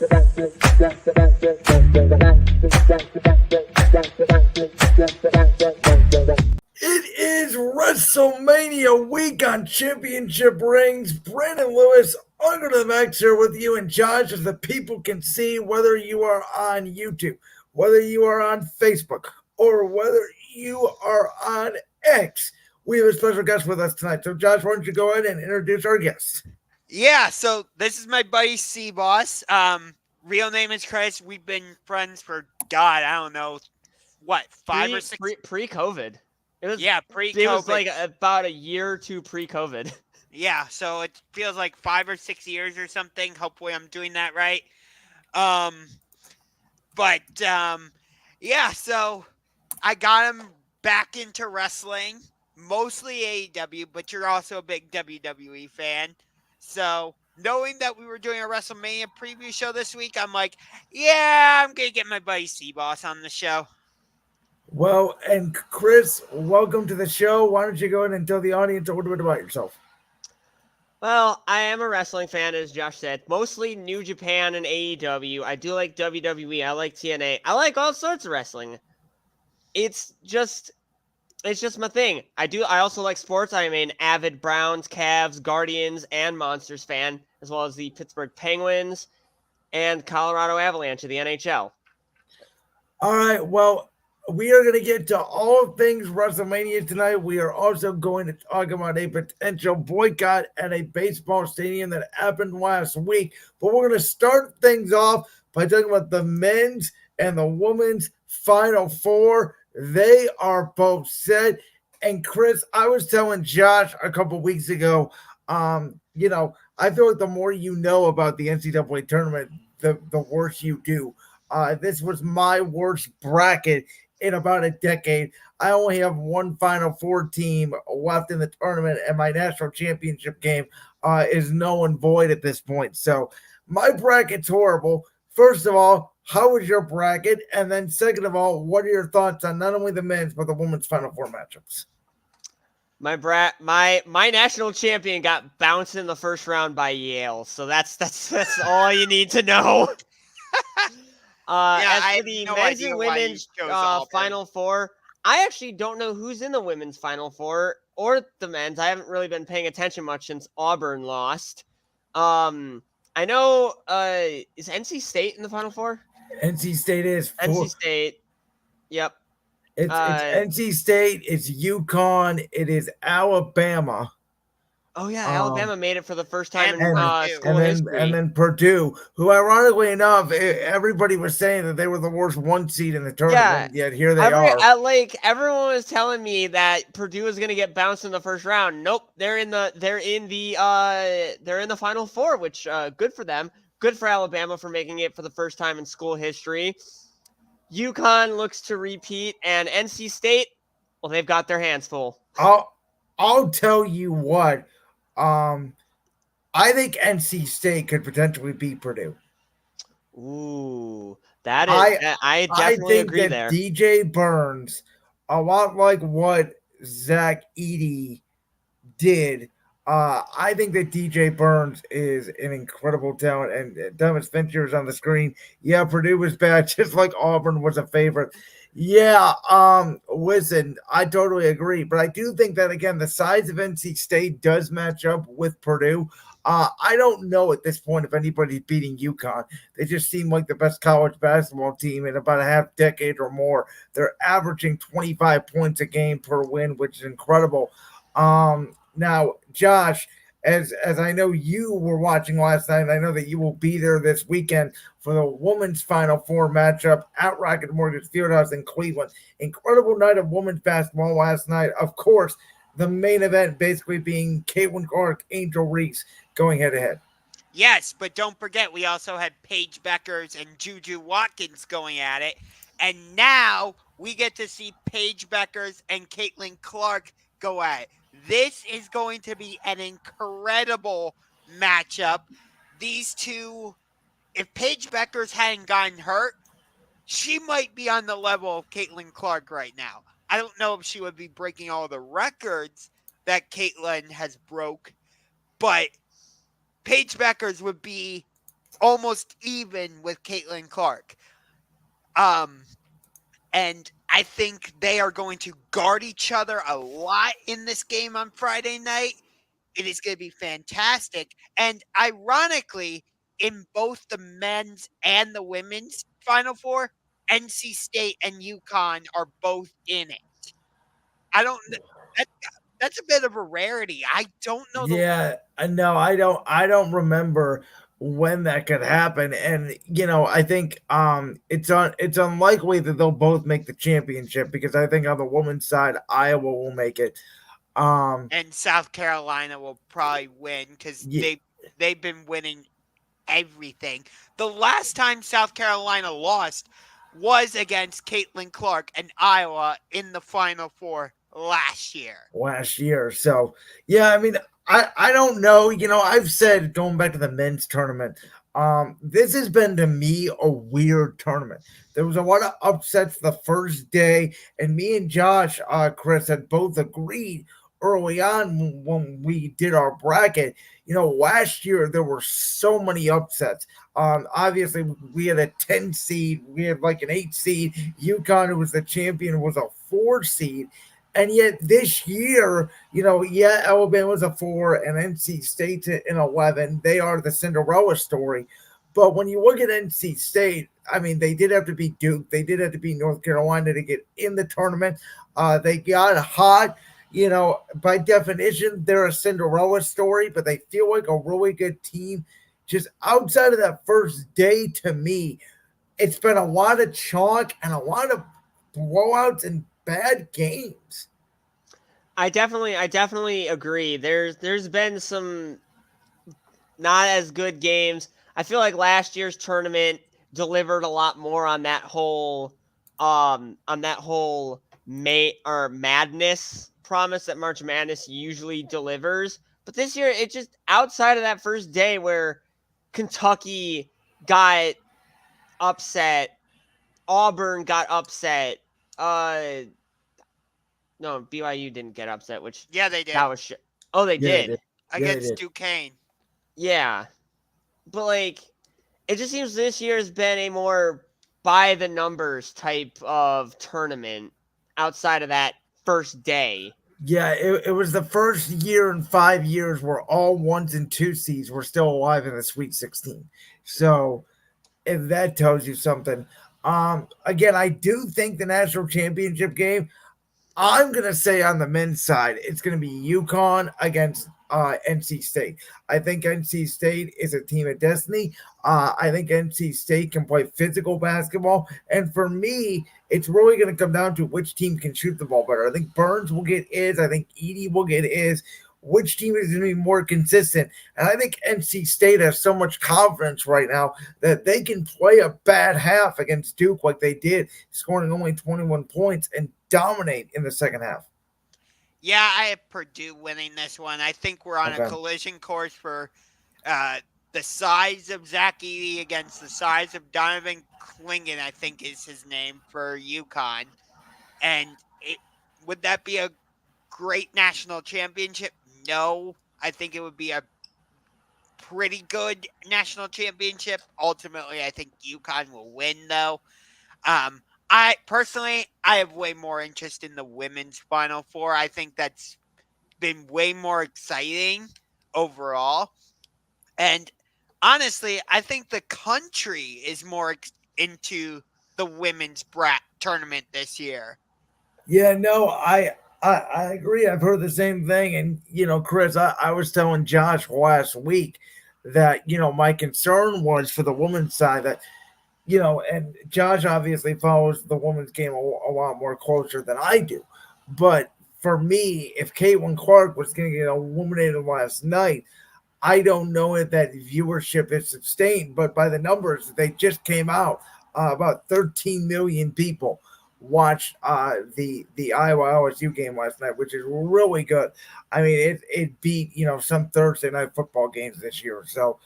It is WrestleMania week on Championship Rings. Brandon Lewis, under the max here with you and Josh, as the people can see, whether you are on YouTube, whether you are on Facebook, or whether you are on X. We have a special guest with us tonight. So, Josh, why don't you go ahead and introduce our guest? Yeah, so this is my buddy SEABOSS. Real name is Chris. We've been friends for, God, I don't know, what, 5 or 6? Pre-COVID. Pre-COVID. It was like about a year or two pre-COVID. Yeah, so it feels like 5 or 6 years or something. Hopefully I'm doing that right. Yeah, so I got him back into wrestling, mostly AEW, but you're also a big WWE fan. So knowing that we were doing a WrestleMania preview show this week, I'm like, yeah, I'm going to get my buddy SEABOSS on the show. Well, and Chris, welcome to the show. Why don't you go ahead and tell the audience a little bit about yourself? Well, I am a wrestling fan, as Josh said. Mostly New Japan and AEW. I do like WWE. I like TNA. I like all sorts of wrestling. It's just my thing. I also like sports. I am an avid Browns, Cavs, Guardians, and Monsters fan, as well as the Pittsburgh Penguins and Colorado Avalanche of the NHL. All right, well, we are going to get to all things WrestleMania tonight. We are also going to talk about a potential boycott at a baseball stadium that happened last week. But we're going to start things off by talking about the men's and the women's Final Four. They are both set. And Chris, I was telling Josh a couple weeks ago, I feel like the more you know about the NCAA tournament, the worse you do. This was my worst bracket in about a decade. I only have one Final Four team left in the tournament, and my national championship game is null and void at this point. So my bracket's horrible. First of all, how was your bracket? And then second of all, what are your thoughts on not only the men's but the women's Final Four matchups? My national champion got bounced in the first round by Yale, so that's all you need to know. As for the men's and women's Final Four, I actually don't know who's in the women's Final Four or the men's. I haven't really been paying attention much since Auburn lost. I know, is NC State in the Final Four? NC State is. NC State. Yep. It's NC State. It's UConn. It is Alabama. Oh, yeah. Alabama made it for the first time in school history. And then Purdue, who ironically enough, everybody was saying that they were the worst one seed in the tournament. Yeah. Yet here they are. Everyone was telling me that Purdue was going to get bounced in the first round. Nope. They're in the Final Four, which good for them. Good for Alabama for making it for the first time in school history. UConn looks to repeat, and NC State, well, they've got their hands full. I'll tell you what. I think NC State could potentially beat Purdue. Ooh, I definitely agree there. DJ Burns, a lot like what Zach Edey did. I think that DJ Burns is an incredible talent, and Thomas Fincher is on the screen. Yeah, Purdue was bad, just like Auburn was a favorite. Yeah, listen, I totally agree, but I do think that, again, the size of NC State does match up with Purdue. I don't know at this point if anybody's beating UConn. They just seem like the best college basketball team in about a half decade or more. They're averaging 25 points a game per win, which is incredible. Now, Josh, as I know you were watching last night, and I know that you will be there this weekend for the women's Final Four matchup at Rocket Mortgage Fieldhouse in Cleveland. Incredible night of women's basketball last night. Of course, the main event basically being Caitlin Clark, Angel Reese going head-to-head. Yes, but don't forget, we also had Paige Beckers and Juju Watkins going at it. And now we get to see Paige Beckers and Caitlin Clark go at it. This is going to be an incredible matchup. These two, if Paige Beckers hadn't gotten hurt, she might be on the level of Caitlin Clark right now. I don't know if she would be breaking all the records that Caitlin has broke, but Paige Beckers would be almost even with Caitlin Clark. And I think they are going to guard each other a lot in this game on Friday night. It is going to be fantastic. And ironically, in both the men's and the women's Final Four, NC State and UConn are both in it. I don't. That, that's a bit of a rarity. I don't know the. Yeah, no, I don't remember when that could happen. And I think it's unlikely that they'll both make the championship because I think on the women's side Iowa will make it. And South Carolina will probably win because Yeah, they've been winning everything. The last time South Carolina lost was against Caitlin Clark and Iowa in the Final Four last year. last year. So yeah, I mean, I don't know. I've said going back to the men's tournament, this has been to me a weird tournament. There was a lot of upsets the first day, and me and Josh, Chris, had both agreed early on when we did our bracket. Last year there were so many upsets. Obviously, we had a 10 seed, we had like an 8 seed. UConn, who was the champion, was a 4 seed. And yet this year, yeah, Alabama's a 4 and NC State's an 11. They are the Cinderella story. But when you look at NC State, I mean, they did have to beat Duke. They did have to beat North Carolina to get in the tournament. They got hot. By definition, they're a Cinderella story, but they feel like a really good team. Just outside of that first day, to me, it's been a lot of chalk and a lot of blowouts and bad games. I definitely agree. There's been some not as good games. I feel like last year's tournament delivered a lot more on that whole madness promise that March Madness usually delivers. But this year, it just outside of that first day where Kentucky got upset, Auburn got upset. No, BYU didn't get upset, which Yeah, they did that was oh, they Yeah, they did. did. against Duquesne. Yeah, but like it just seems this year has been a more by the numbers type of tournament outside of that first day. Yeah, it was the first year in 5 years where all 1s and 2 seeds were still alive in the Sweet 16. So if that tells you something. Again, I do think the national championship game, I'm going to say on the men's side, it's going to be UConn against NC State. I think NC State is a team of destiny. I think NC State can play physical basketball. And for me, it's really going to come down to which team can shoot the ball better. I think Burns will get his. I think Edie will get his. Which team is going to be more consistent? And I think NC State has so much confidence right now that they can play a bad half against Duke like they did, scoring only 21 points and dominate in the second half. Yeah, I have Purdue winning this one. I think we're on a Okay. collision course for the size of Zach Edey against the size of Donovan Clingan, I think is his name, for UConn. And would that be a great national championship? No. I think it would be a pretty good national championship. Ultimately, I think UConn will win, though. I personally, I have way more interest in the women's Final Four. I think that's been way more exciting overall. And honestly, I think the country is more into the women's brat tournament this year. Yeah, no, I agree. I've heard the same thing. And, Chris, I was telling Josh last week that, my concern was for the women's side that, and Josh obviously follows the women's game a lot more closer than I do. But for me, if Caitlin Clark was going to get eliminated last night, I don't know if that viewership is sustained. But by the numbers, they just came out. About 13 million people watched the Iowa LSU game last night, which is really good. I mean, it beat some Thursday night football games this year. So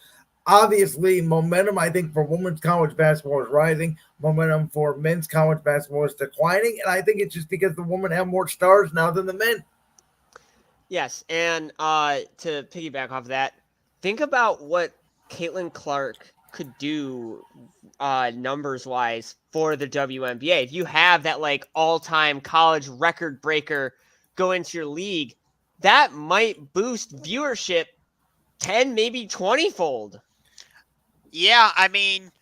obviously, momentum I think for women's college basketball is rising. Momentum for men's college basketball is declining, and I think it's just because the women have more stars now than the men. Yes, and to piggyback off that, think about what Caitlin Clark could do numbers wise for the WNBA. If you have that like all-time college record breaker go into your league, that might boost viewership 10, maybe 20-fold. Yeah, I mean,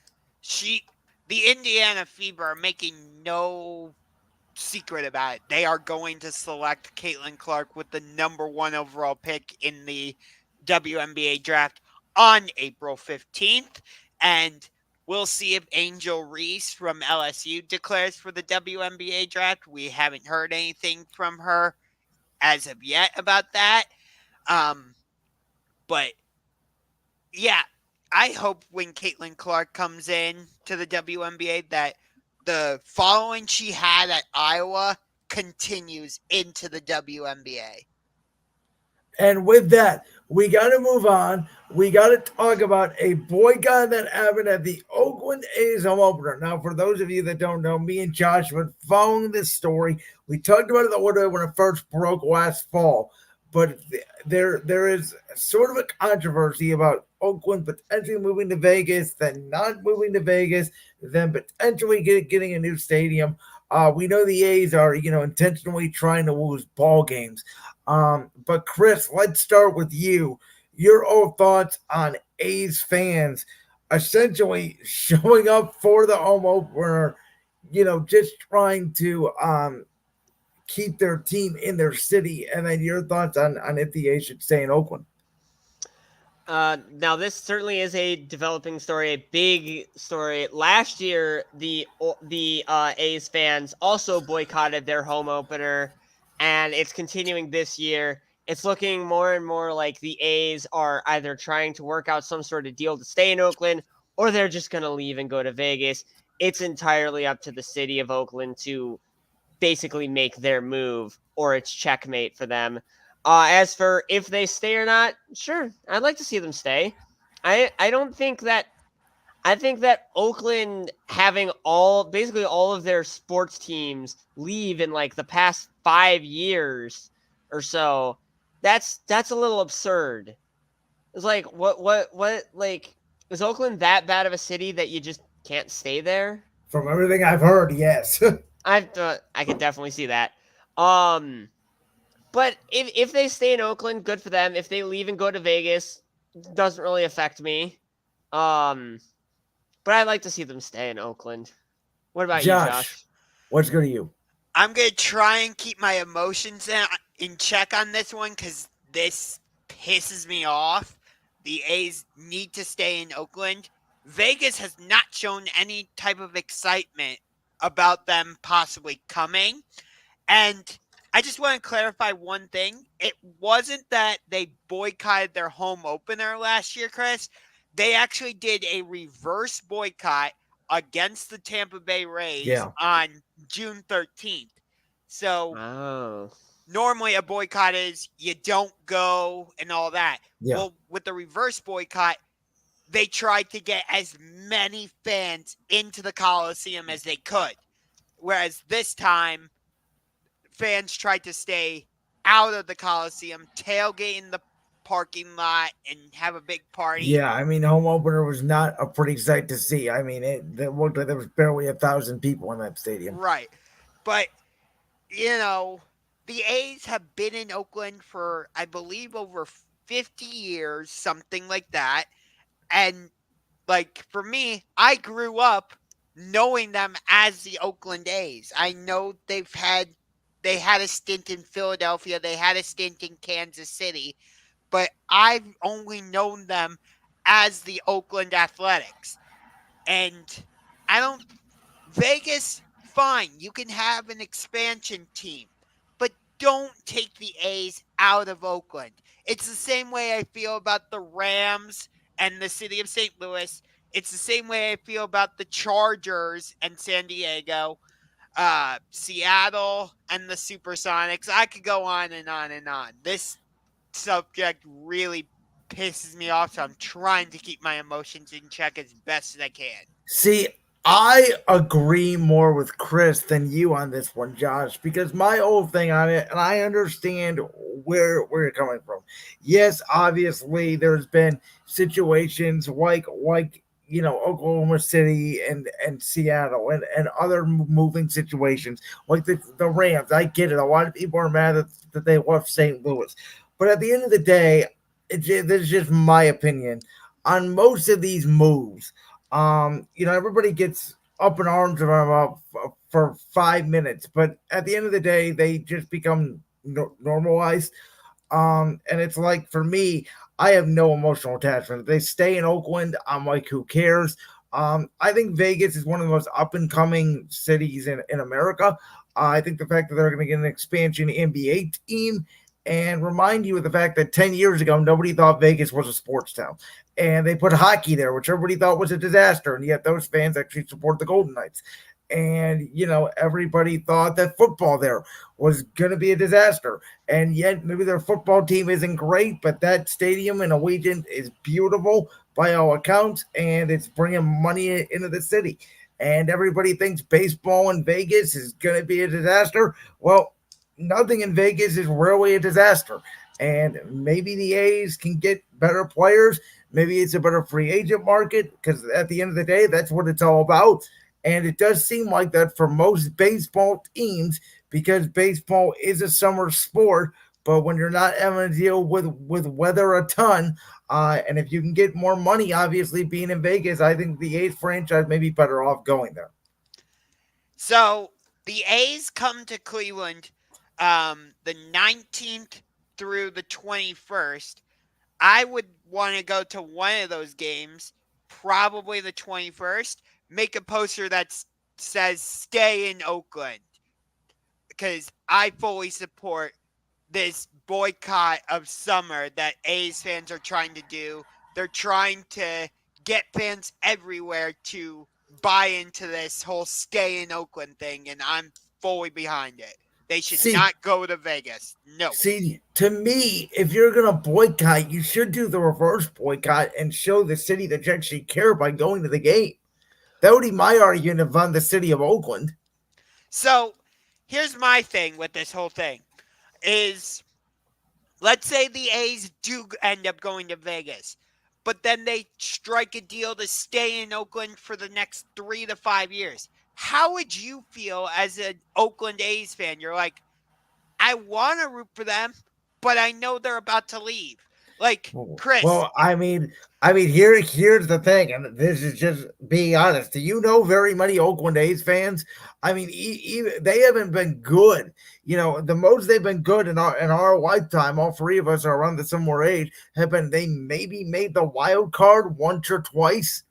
the Indiana Fever are making no secret about it. They are going to select Caitlin Clark with the number 1 overall pick in the WNBA draft on April 15th. And we'll see if Angel Reese from LSU declares for the WNBA draft. We haven't heard anything from her as of yet about that. But yeah, I hope when Caitlin Clark comes in to the WNBA that the following she had at Iowa continues into the WNBA. And with that, we got to move on. We got to talk about a boycott that happened at the Oakland A's home opener. Now, for those of you that don't know, me and Josh have been following this story. We talked about it the order when it first broke last fall. But there is sort of a controversy about Oakland potentially moving to Vegas, then not moving to Vegas, then potentially getting a new stadium. We know the A's are, intentionally trying to lose ball games. But Chris, let's start with you. Your own thoughts on A's fans essentially showing up for the home opener, just trying to keep their team in their city, and then your thoughts on if the A's should stay in Oakland. Now this certainly is a developing story, a big story. Last year, the A's fans also boycotted their home opener, and it's continuing this year. It's looking more and more like the A's are either trying to work out some sort of deal to stay in Oakland, or they're just going to leave and go to Vegas. It's entirely up to the city of Oakland to basically make their move, or it's checkmate for them. As for if they stay or not, sure, I'd like to see them stay. I think that Oakland having basically all of their sports teams leave in like the past 5 years or so, that's a little absurd. It's like what like, is Oakland that bad of a city that you just can't stay there? From everything I've heard, yes. I can definitely see that. But if they stay in Oakland, good for them. If they leave and go to Vegas, doesn't really affect me. But I'd like to see them stay in Oakland. What about you, Josh? What's good to you? I'm going to try and keep my emotions in check on this one because this pisses me off. The A's need to stay in Oakland. Vegas has not shown any type of excitement about them possibly coming. And I just want to clarify one thing. It wasn't that they boycotted their home opener last year, Chris. They actually did a reverse boycott against the Tampa Bay Rays on June 13th. So normally a boycott is you don't go and all that. Yeah. Well, with the reverse boycott, they tried to get as many fans into the Coliseum as they could. Whereas this time, fans tried to stay out of the Coliseum, tailgate in the parking lot, and have a big party. Yeah, I mean, home opener was not a pretty sight to see. I mean, it looked like there was barely 1,000 people in that stadium. Right. But, the A's have been in Oakland for, I believe, over 50 years, something like that. And, for me, I grew up knowing them as the Oakland A's. I know they had a stint in Philadelphia. They had a stint in Kansas City. But I've only known them as the Oakland Athletics. And Vegas, fine. You can have an expansion team. But don't take the A's out of Oakland. It's the same way I feel about the Rams and the city of St. Louis. It's the same way I feel about the Chargers and San Diego. Seattle and the Supersonics. I could go on and on and on. This subject really pisses me off, so I'm trying to keep my emotions in check as best as I can. See, I agree more with Chris than you on this one, Josh, because my whole thing on it, and I understand where you're coming from. Yes, obviously, there's been situations like Oklahoma City and Seattle and other moving situations like the Rams. I get it. A lot of people are mad that they left St. Louis, but at the end of the day, this is just my opinion on most of these moves. Everybody gets up in arms about for 5 minutes, but at the end of the day, they just become normalized. And it's like for me, I have no emotional attachment. They stay in Oakland. I'm like, who cares? I think Vegas is one of the most up and coming cities in America. I think the fact that they're going to get an expansion NBA team and remind you of the fact that 10 years ago, nobody thought Vegas was a sports town. And they put hockey there, which everybody thought was a disaster. And yet those fans actually support the Golden Knights. And, everybody thought that football there was going to be a disaster. And yet maybe their football team isn't great, but that stadium in Allegiant is beautiful by all accounts. And it's bringing money into the city. And everybody thinks baseball in Vegas is going to be a disaster. Well, nothing in Vegas is really a disaster. And maybe the A's can get better players. Maybe it's a better free agent market because at the end of the day, that's what it's all about. And it does seem like that for most baseball teams because baseball is a summer sport. But when you're not having to deal with weather a ton, and if you can get more money, obviously being in Vegas, I think the A's franchise may be better off going there. So the A's come to Cleveland the 19th through the 21st. I would want to go to one of those games, probably the 21st, make a poster that says stay in Oakland because I fully support this boycott of summer that A's fans are trying to do. They're trying to get fans everywhere to buy into this whole stay in Oakland thing, and I'm fully behind it. They should not go to Vegas. No. See, to me, if you're going to boycott, you should do the reverse boycott and show the city that you actually care by going to the game. That would be my argument on the city of Oakland. So here's my thing with this whole thing is let's say the A's do end up going to Vegas, but then they strike a deal to stay in Oakland for the next 3 to 5 years. How would you feel as an Oakland A's fan? You're like, I want to root for them, but I know they're about to leave. Like, Chris. Well, I mean, here's the thing, and this is just being honest. Do you know very many Oakland A's fans? I mean, they haven't been good. The most they've been good in our lifetime, all three of us are around the similar age, have been they maybe made the wild card once or twice.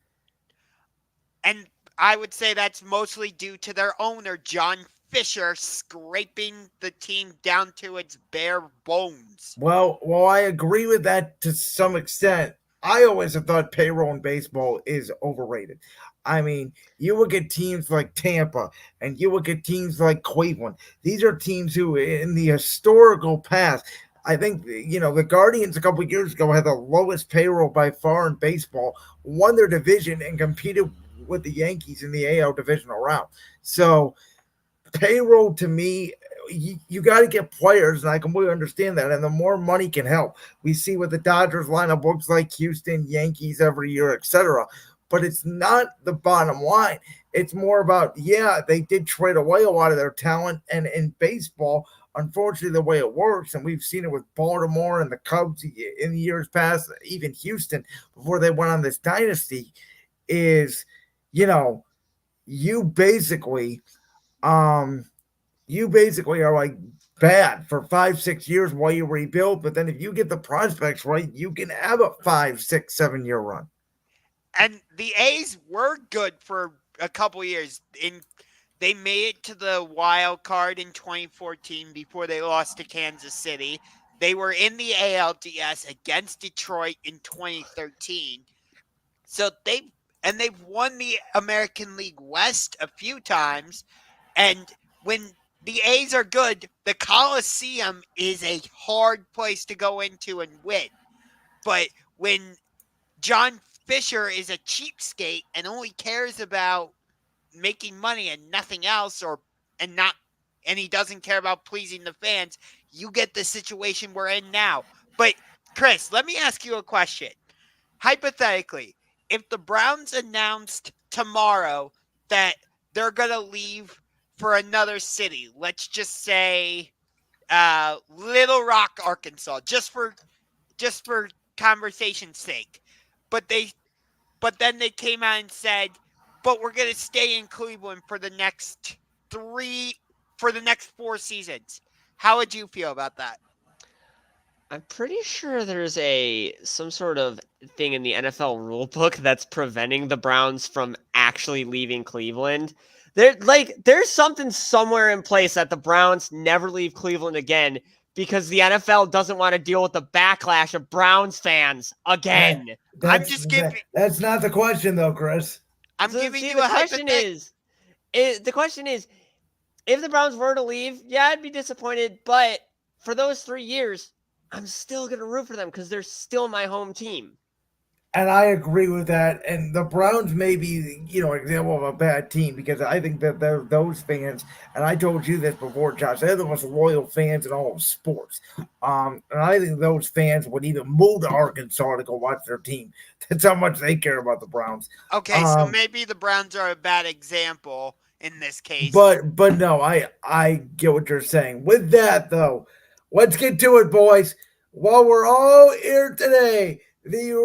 And I would say that's mostly due to their owner, John Fisher, scraping the team down to its bare bones. Well, I agree with that to some extent. I always have thought payroll in baseball is overrated. I mean, you look at teams like Tampa and you look at teams like Cleveland. These are teams who, in the historical past, I think, the Guardians a couple of years ago had the lowest payroll by far in baseball, won their division, and competed with the Yankees in the AL divisional round. So, payroll to me, you got to get players, and I completely understand that. And the more money can help. We see what the Dodgers lineup looks like, Houston, Yankees every year, etc. But it's not the bottom line. It's more about, they did trade away a lot of their talent. And in baseball, unfortunately, the way it works, and we've seen it with Baltimore and the Cubs in the years past, even Houston, before they went on this dynasty, is, you basically are like bad for 5-6 years while you rebuild. But then if you get the prospects right, you can have a 5-6-7 year run. And the A's were good for a couple years. They made it to the wild card in 2014 before they lost to Kansas City. They were in the ALDS against Detroit in 2013. So they've won the American League West a few times. And when the A's are good, the Coliseum is a hard place to go into and win. But when John Fisher is a cheapskate and only cares about making money and nothing else, and he doesn't care about pleasing the fans, you get the situation we're in now. But Chris, let me ask you a question. Hypothetically, if the Browns announced tomorrow that they're going to leave for another city, let's just say Little Rock, Arkansas, just for conversation's sake. But then they came out and said, but we're going to stay in Cleveland for the next 4 seasons. How would you feel about that? I'm pretty sure there's some sort of thing in the NFL rulebook that's preventing the Browns from actually leaving Cleveland. There's something somewhere in place that the Browns never leave Cleveland again because the NFL doesn't want to deal with the backlash of Browns fans again. That's not the question, though, Chris. I'm giving you a hypothetical. The question is, if the Browns were to leave, yeah, I'd be disappointed. But for those 3 years, I'm still going to root for them because they're still my home team. And I agree with that. And the Browns may be, an example of a bad team because I think that those fans, and I told you this before, Josh, they're the most loyal fans in all of sports. And I think those fans would even move to Arkansas to go watch their team. That's how much they care about the Browns. Okay, so maybe the Browns are a bad example in this case. But no, I get what you're saying. With that, though, let's get to it, boys. While we're all here today, the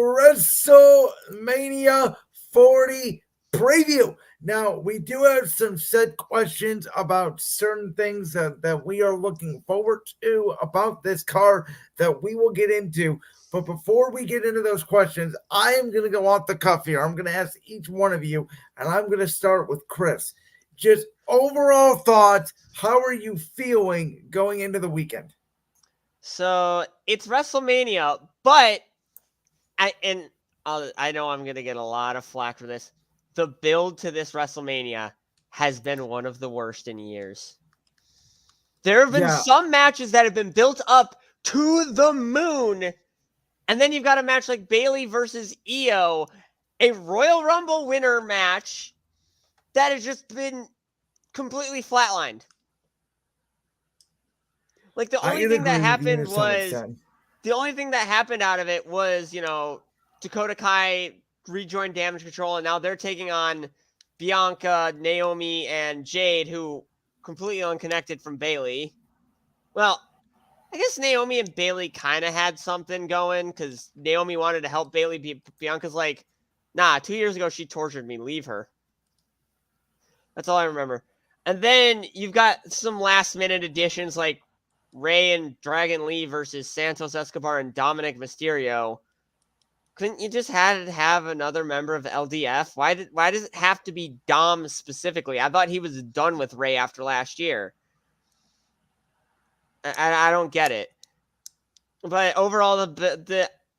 WrestleMania 40 preview. Now, we do have some set questions about certain things that we are looking forward to about this card that we will get into. But before we get into those questions, I am going to go off the cuff here. I'm going to ask each one of you, and I'm going to start with Chris. Just overall thoughts, how are you feeling going into the weekend? So it's WrestleMania, but I know I'm going to get a lot of flack for this. The build to this WrestleMania has been one of the worst in years. There have been some matches that have been built up to the moon, and then you've got a match like Bayley versus Io, a Royal Rumble winner match that has just been completely flatlined. Like the only thing that happened out of it was, Dakota Kai rejoined Damage Control, and now they're taking on Bianca, Naomi, and Jade, who completely unconnected from Bayley. Well, I guess Naomi and Bayley kind of had something going because Naomi wanted to help Bayley. Bianca's like, nah, 2 years ago she tortured me. Leave her. That's all I remember. And then you've got some last-minute additions like Rey and Dragon Lee versus Santos Escobar and Dominic Mysterio. Couldn't you just have another member of LDF? Why does it have to be Dom specifically? I thought he was done with Rey after last year. I don't get it. But overall,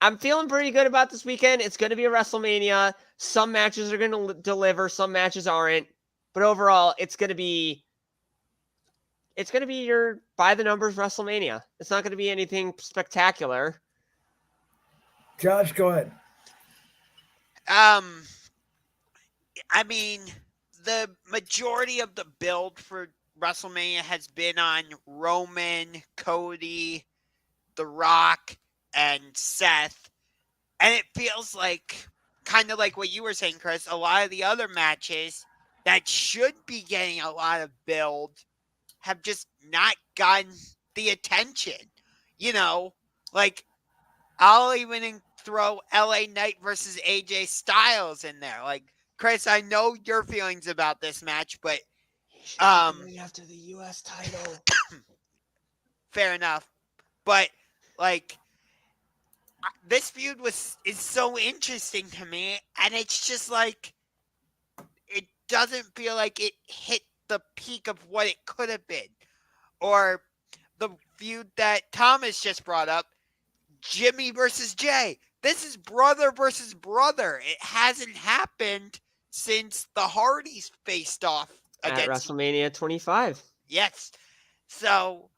I'm feeling pretty good about this weekend. It's going to be a WrestleMania. Some matches are going to deliver, some matches aren't. But overall, it's going to be your by the numbers WrestleMania. It's not going to be anything spectacular. Josh, go ahead. I mean, the majority of the build for WrestleMania has been on Roman, Cody, The Rock, and Seth. And it feels like, kind of like what you were saying, Chris, a lot of the other matches that should be getting a lot of build have just not gotten the attention. Like, I'll even throw LA Knight versus AJ Styles in there. Like, Chris, I know your feelings about this match, but after the US title. Fair enough. But like this feud is so interesting to me, and it's just like it doesn't feel like it hit the peak of what it could have been. Or the feud that Thomas just brought up, Jimmy versus Jay. This is brother versus brother. It hasn't happened since the Hardys faced off at WrestleMania 25. Yes. So,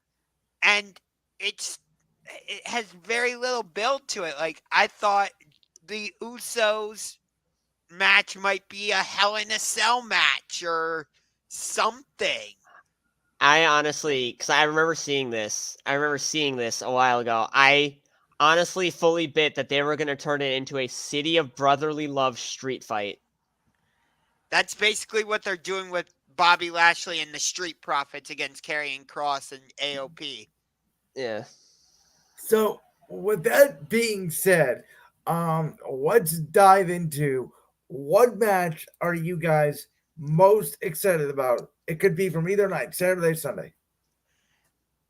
and it has very little build to it. Like, I thought the Usos match might be a Hell in a Cell match or something. I honestly, because I remember seeing this a while ago. I honestly fully bet that they were going to turn it into a city of brotherly love street fight. That's basically what they're doing with Bobby Lashley and the Street Profits against Karrion Kross and AOP. Yeah. So, with that being said, let's dive into what match are you guys most excited about? It could be from either night, Saturday, Sunday.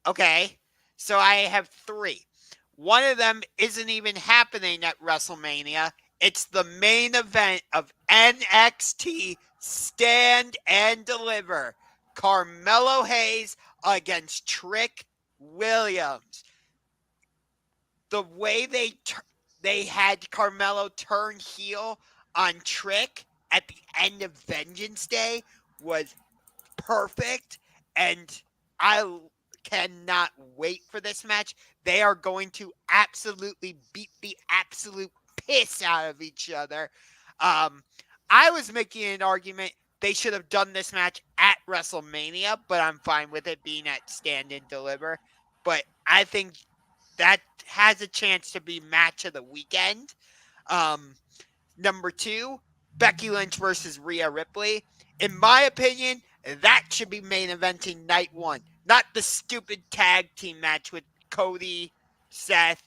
Okay, so I have 3. One of them isn't even happening at WrestleMania. It's the main event of NXT Stand and Deliver. Carmelo Hayes against Trick Williams. The way they had Carmelo turn heel on Trick at the end of Vengeance Day was perfect, and I cannot wait for this match. They are going to absolutely beat the absolute piss out of each other. I was making an argument they should have done this match at WrestleMania, but I'm fine with it being at Stand and Deliver. But I think that has a chance to be match of the weekend. Number 2, Becky Lynch versus Rhea Ripley. In my opinion, that should be main eventing night 1, not the stupid tag team match with Cody, Seth,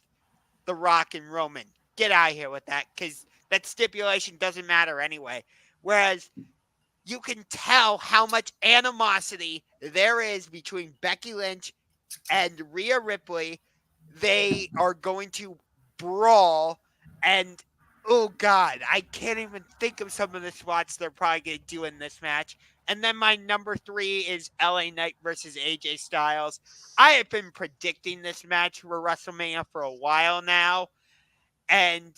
The Rock, and Roman. Get out of here with that, because that stipulation doesn't matter anyway. Whereas you can tell how much animosity there is between Becky Lynch and Rhea Ripley. They are going to brawl, and oh God, I can't even think of some of the spots they're probably going to do in this match. And then my number 3 is LA Knight versus AJ Styles. I have been predicting this match for WrestleMania for a while now, and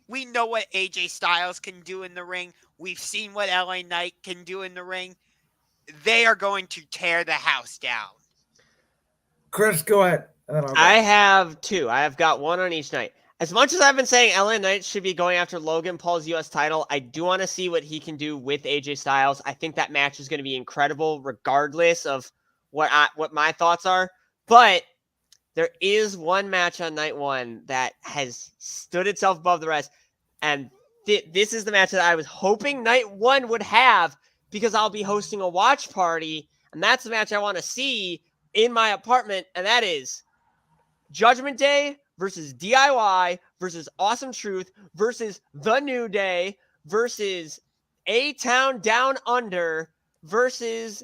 we know what AJ Styles can do in the ring. We've seen what LA Knight can do in the ring. They are going to tear the house down. Chris, go ahead. And then I'll go. I have 2. I have got 1 on each night. As much as I've been saying LA Knight should be going after Logan Paul's U.S. title, I do want to see what he can do with AJ Styles. I think that match is going to be incredible regardless of what my thoughts are. But there is one match on night 1 that has stood itself above the rest. And this is the match that I was hoping night 1 would have, because I'll be hosting a watch party. And that's the match I want to see in my apartment. And that is Judgment Day versus DIY versus Awesome Truth versus The New Day versus A-Town Down Under versus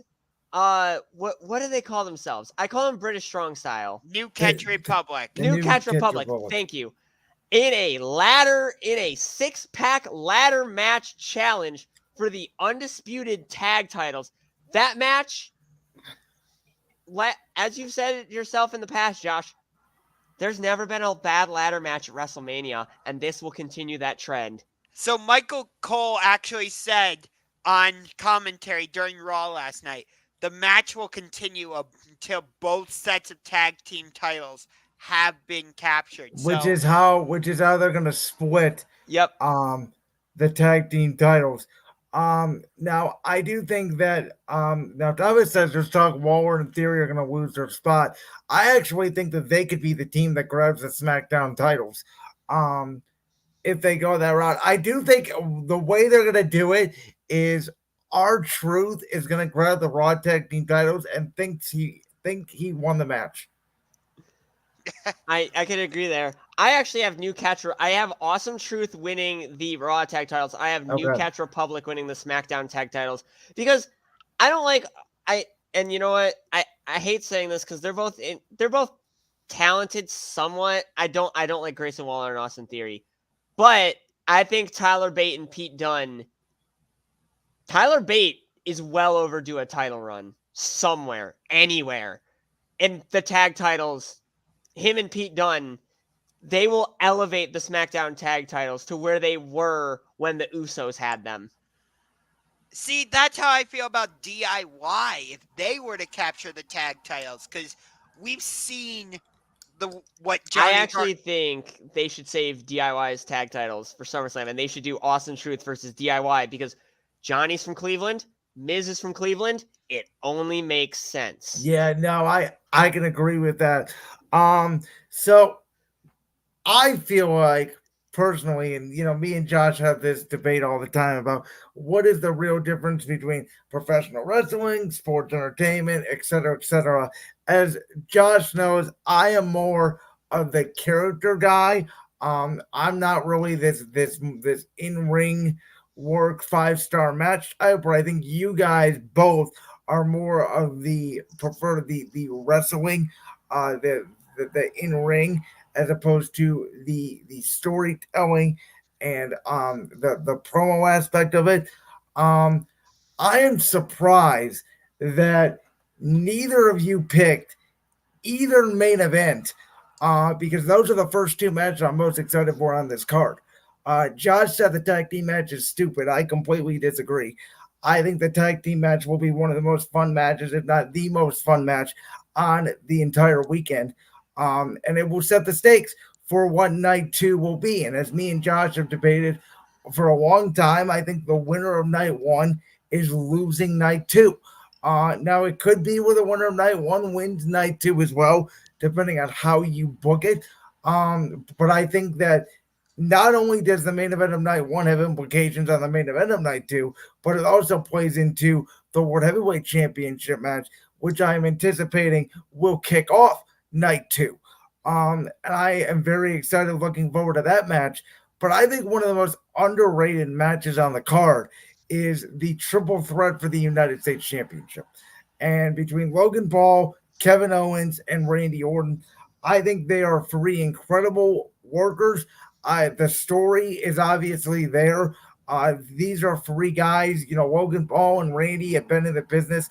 what do they call themselves? I call them British Strong Style. New Catch Republic. New Catch Republic. Thank you. In a 6-pack ladder match challenge for the undisputed tag titles. That match, as you've said it yourself in the past, Josh, there's never been a bad ladder match at WrestleMania, and this will continue that trend. So Michael Cole actually said on commentary during Raw last night, the match will continue until both sets of tag team titles have been captured. Which is how they're gonna split. Yep. The tag team titles. Now I do think that now David says there's talk Waller and Theory are gonna lose their spot. I actually think that they could be the team that grabs the SmackDown titles. If they go that route. I do think the way they're gonna do it is R-Truth is gonna grab the Raw tag team titles and think he won the match. I can agree there. I actually have I have Awesome Truth winning the Raw tag titles. I have New Catch Republic winning the SmackDown tag titles, because I don't like and you know what? I hate saying this because they're both talented somewhat. I don't like Grayson Waller and Austin Theory. But I think Tyler Bate and Pete Dunne. Tyler Bate is well overdue a title run somewhere, anywhere. And the tag titles, him and Pete Dunne, they will elevate the SmackDown tag titles to where they were when the Usos had them. See, that's how I feel about DIY if they were to capture the tag titles, because we've seen what Johnny I actually think they should save DIY's tag titles for SummerSlam, and they should do Awesome Truth versus DIY, because Johnny's from Cleveland, Miz is from Cleveland, it only makes sense. Yeah, no, I can agree with that. So I feel like personally, and me and Josh have this debate all the time about what is the real difference between professional wrestling, sports entertainment, etc., etc. As Josh knows, I am more of the character guy. I'm not really this in ring work 5-star match type. But I think you guys both are more of the prefer the wrestling, the in ring as opposed to the storytelling and the promo aspect of it. Um, I am surprised that neither of you picked either main event because those are the first two matches I'm most excited for on this card. Josh said the tag team match is stupid. I completely disagree. I think the tag team match will be one of the most fun matches, if not the most fun match on the entire weekend. And it will set the stakes for what night two will be. And as me and Josh have debated for a long time, I think the winner of night one is losing night two. Now it could be where the winner of night one wins night two as well, depending on how you book it. But I think that not only does the main event of night one have implications on the main event of night two, but it also plays into the World Heavyweight Championship match, which I am anticipating will kick off night two. And I am very excited looking forward to that match. But I think one of the most underrated matches on the card is the triple threat for the United States Championship. And between Logan Paul, Kevin Owens, and Randy Orton, I think they are three incredible workers. The story is obviously there. These are three guys, Logan Paul and Randy have been in the business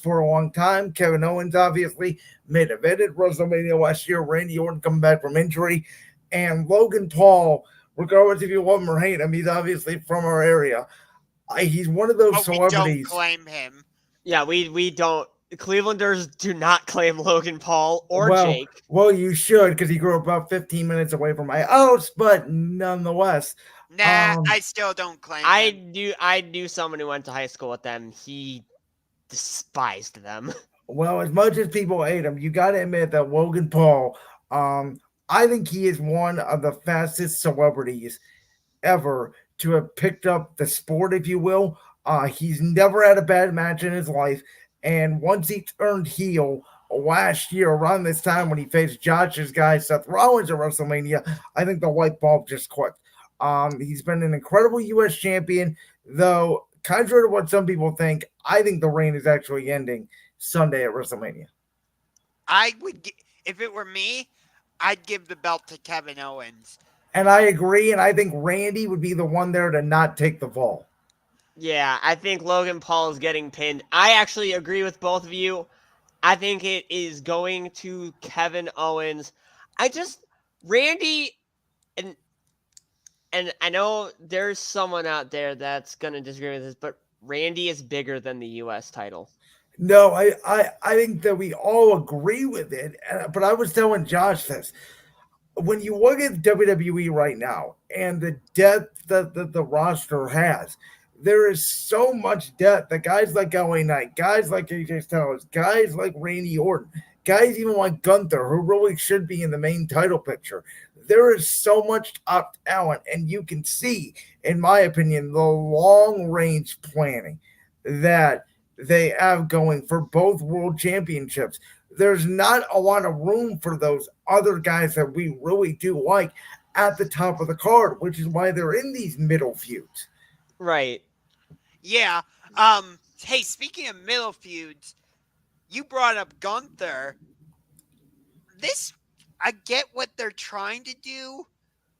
for a long time. Kevin Owens obviously made evented WrestleMania last year. Randy Orton coming back from injury. And Logan Paul, regardless if you love him or hate him, he's obviously from our area. He's one of those celebrities. We don't claim him. Yeah, we don't. Clevelanders do not claim Logan Paul or Jake. Well, you should because he grew up about 15 minutes away from my house, but nonetheless. Nah, I still don't claim him. I knew someone who went to high school with them. He despised them. Well, as much as people hate him, you got to admit that Logan Paul, I think he is one of the fastest celebrities ever to have picked up the sport, if you will. He's never had a bad match in his life. And once he turned heel last year, around this time when he faced Josh's guy, Seth Rollins at WrestleMania, I think the light bulb just clicked. He's been an incredible U.S. champion, though, contrary to what some people think, I think the reign is actually ending Sunday at WrestleMania. I would, if it were me, I'd give the belt to Kevin Owens. And I agree, and I think Randy would be the one there to not take the fall. Yeah, I think Logan Paul is getting pinned. I actually agree with both of you. I think it is going to Kevin Owens. Randy, and I know there's someone out there that's going to disagree with this, but Randy is bigger than the U.S. title. No, I think that we all agree with it, but I was telling Josh this. When you look at WWE right now and the depth that the roster has, there is so much depth that guys like LA Knight, guys like AJ Styles, guys like Randy Orton, guys even like Gunther, who really should be in the main title picture. There is so much top talent, and you can see, in my opinion, the long-range planning that they have going for both world championships. There's not a lot of room for those other guys that we really do like at the top of the card, which is why they're in these middle feuds. Right. Yeah. Hey, speaking of middle feuds, you brought up Gunther. I get what they're trying to do,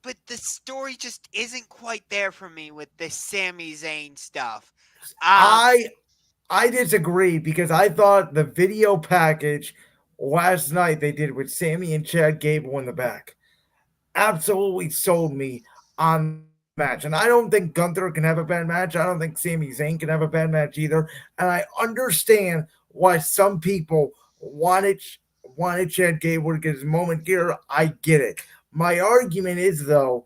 but the story just isn't quite there for me with this Sami Zayn stuff. I disagree because I thought the video package last night they did with Sami and Chad Gable in the back absolutely sold me on the match. And I don't think Gunther can have a bad match. I don't think Sami Zayn can have a bad match either. And I understand why some people wanted Chad Gable to get his moment here. I get it. My argument is, though,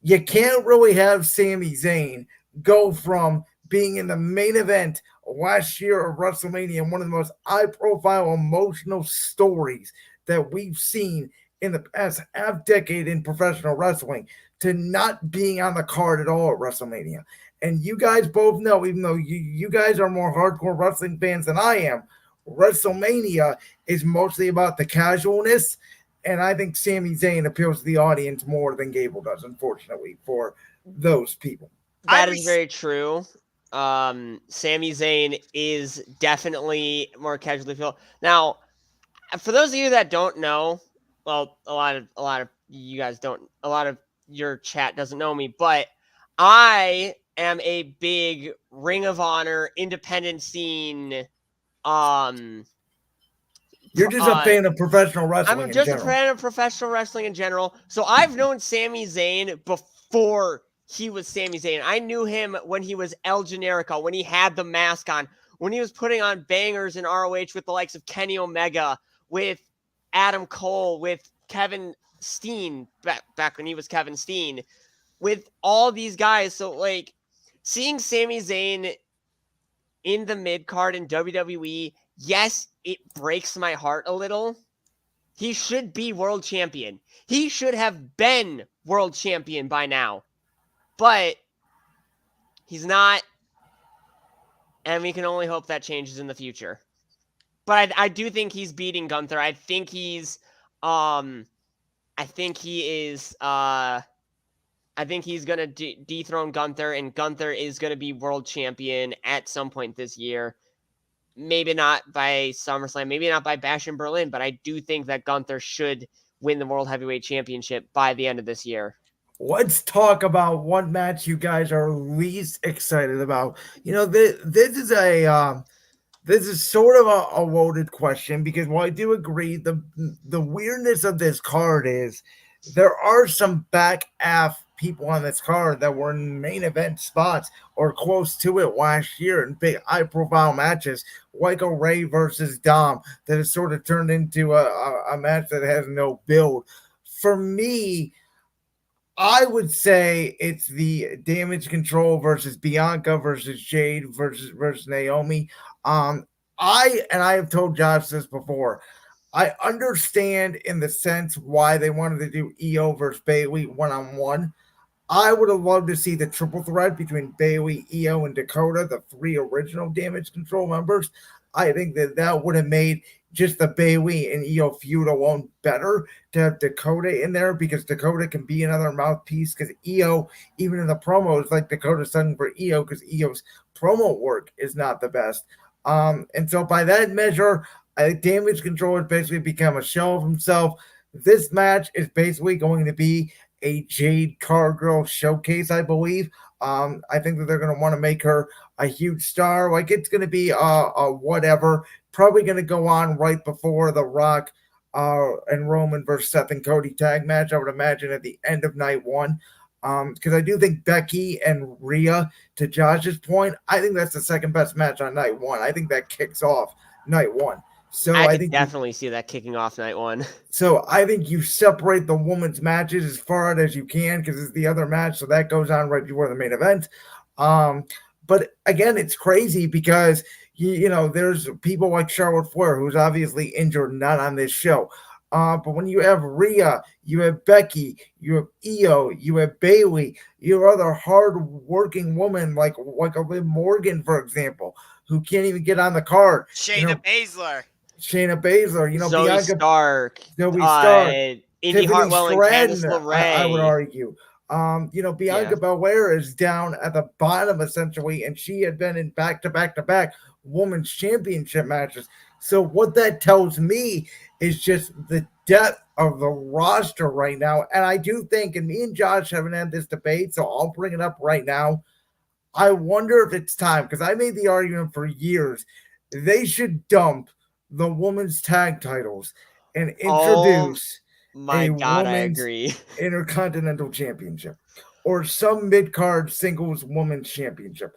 you can't really have Sami Zayn go from being in the main event last year of WrestleMania, one of the most high-profile, emotional stories that we've seen in the past half decade in professional wrestling, to not being on the card at all at WrestleMania. And you guys both know, even though you guys are more hardcore wrestling fans than I am, WrestleMania is mostly about the casualness. And I think Sami Zayn appeals to the audience more than Gable does, unfortunately, for those people. That is very true. Sami Zayn is definitely more casually feel. Now, for those of you that don't know, well, a lot of you guys don't, a lot of your chat doesn't know me, but I am a big Ring of Honor independent scene. You're just a fan of professional wrestling. I'm just a fan of professional wrestling in general. So I've known Sami Zayn before he was Sami Zayn. I knew him when he was El Generico, when he had the mask on, when he was putting on bangers in ROH with the likes of Kenny Omega, with Adam Cole, with Kevin Steen, back when he was Kevin Steen, with all these guys. So, like, seeing Sami Zayn in the mid-card in WWE, yes, it breaks my heart a little. He should be world champion. He should have been world champion by now. But he's not. And we can only hope that changes in the future. But I do think he's beating Gunther. I think he's going to dethrone Gunther, and Gunther is going to be world champion at some point this year. Maybe not by SummerSlam, maybe not by Bash in Berlin, but I do think that Gunther should win the World Heavyweight Championship by the end of this year. Let's talk about what match you guys are least excited about. You know, this is sort of a loaded question, because while I do agree, the weirdness of this card is there are some back half people on this card that were in main event spots or close to it last year in big high profile matches, like a Ray versus Dom, that has sort of turned into a match that has no build. For me, I would say it's the Damage Control versus Bianca versus Jade versus Naomi. I have told Josh this before. I understand in the sense why they wanted to do Io versus Bayley one-on-one. I would have loved to see the triple threat between Bayley, Io, and Dakota, the three original Damage Control members. I think that would have made just the Bayley and Io feud alone better, to have Dakota in there, because Dakota can be another mouthpiece, because Io, even in the promos, like Dakota's son for Io, because Io's promo work is not the best. And so by that measure, I think Damage Control has basically become a shell of himself. This match is basically going to be a Jade Cargill showcase, I believe. I think that they're going to want to make her a huge star. Like, it's going to be a whatever. Probably going to go on right before The Rock and Roman versus Seth and Cody tag match, I would imagine, at the end of night one. Because I do think Becky and Rhea, to Josh's point, I think that's the second best match on night one. I think that kicks off night one. So I think definitely see that kicking off night one. So I think you separate the women's matches as far out as you can, because it's the other match, so that goes on right before the main event. But again, it's crazy because you know there's people like Charlotte Flair, who's obviously injured, not on this show. But when you have Rhea, you have Becky, you have Io, you have Bayley, you have other hard-working women like a Liv Morgan, for example, who can't even get on the card. Shayna Baszler, you know, Zoe Bianca Stark, Indy Hartwell, and Candice LeRae. I would argue. You know, Bianca Belair is down at the bottom essentially, and she had been in back-to-back women's championship matches. So what that tells me is just the depth of the roster right now. And I do think, and me and Josh haven't had this debate, so I'll bring it up right now. I wonder if it's time, because I made the argument for years, they should dump the women's tag titles and introduce women's Intercontinental Championship or some mid-card singles women's championship.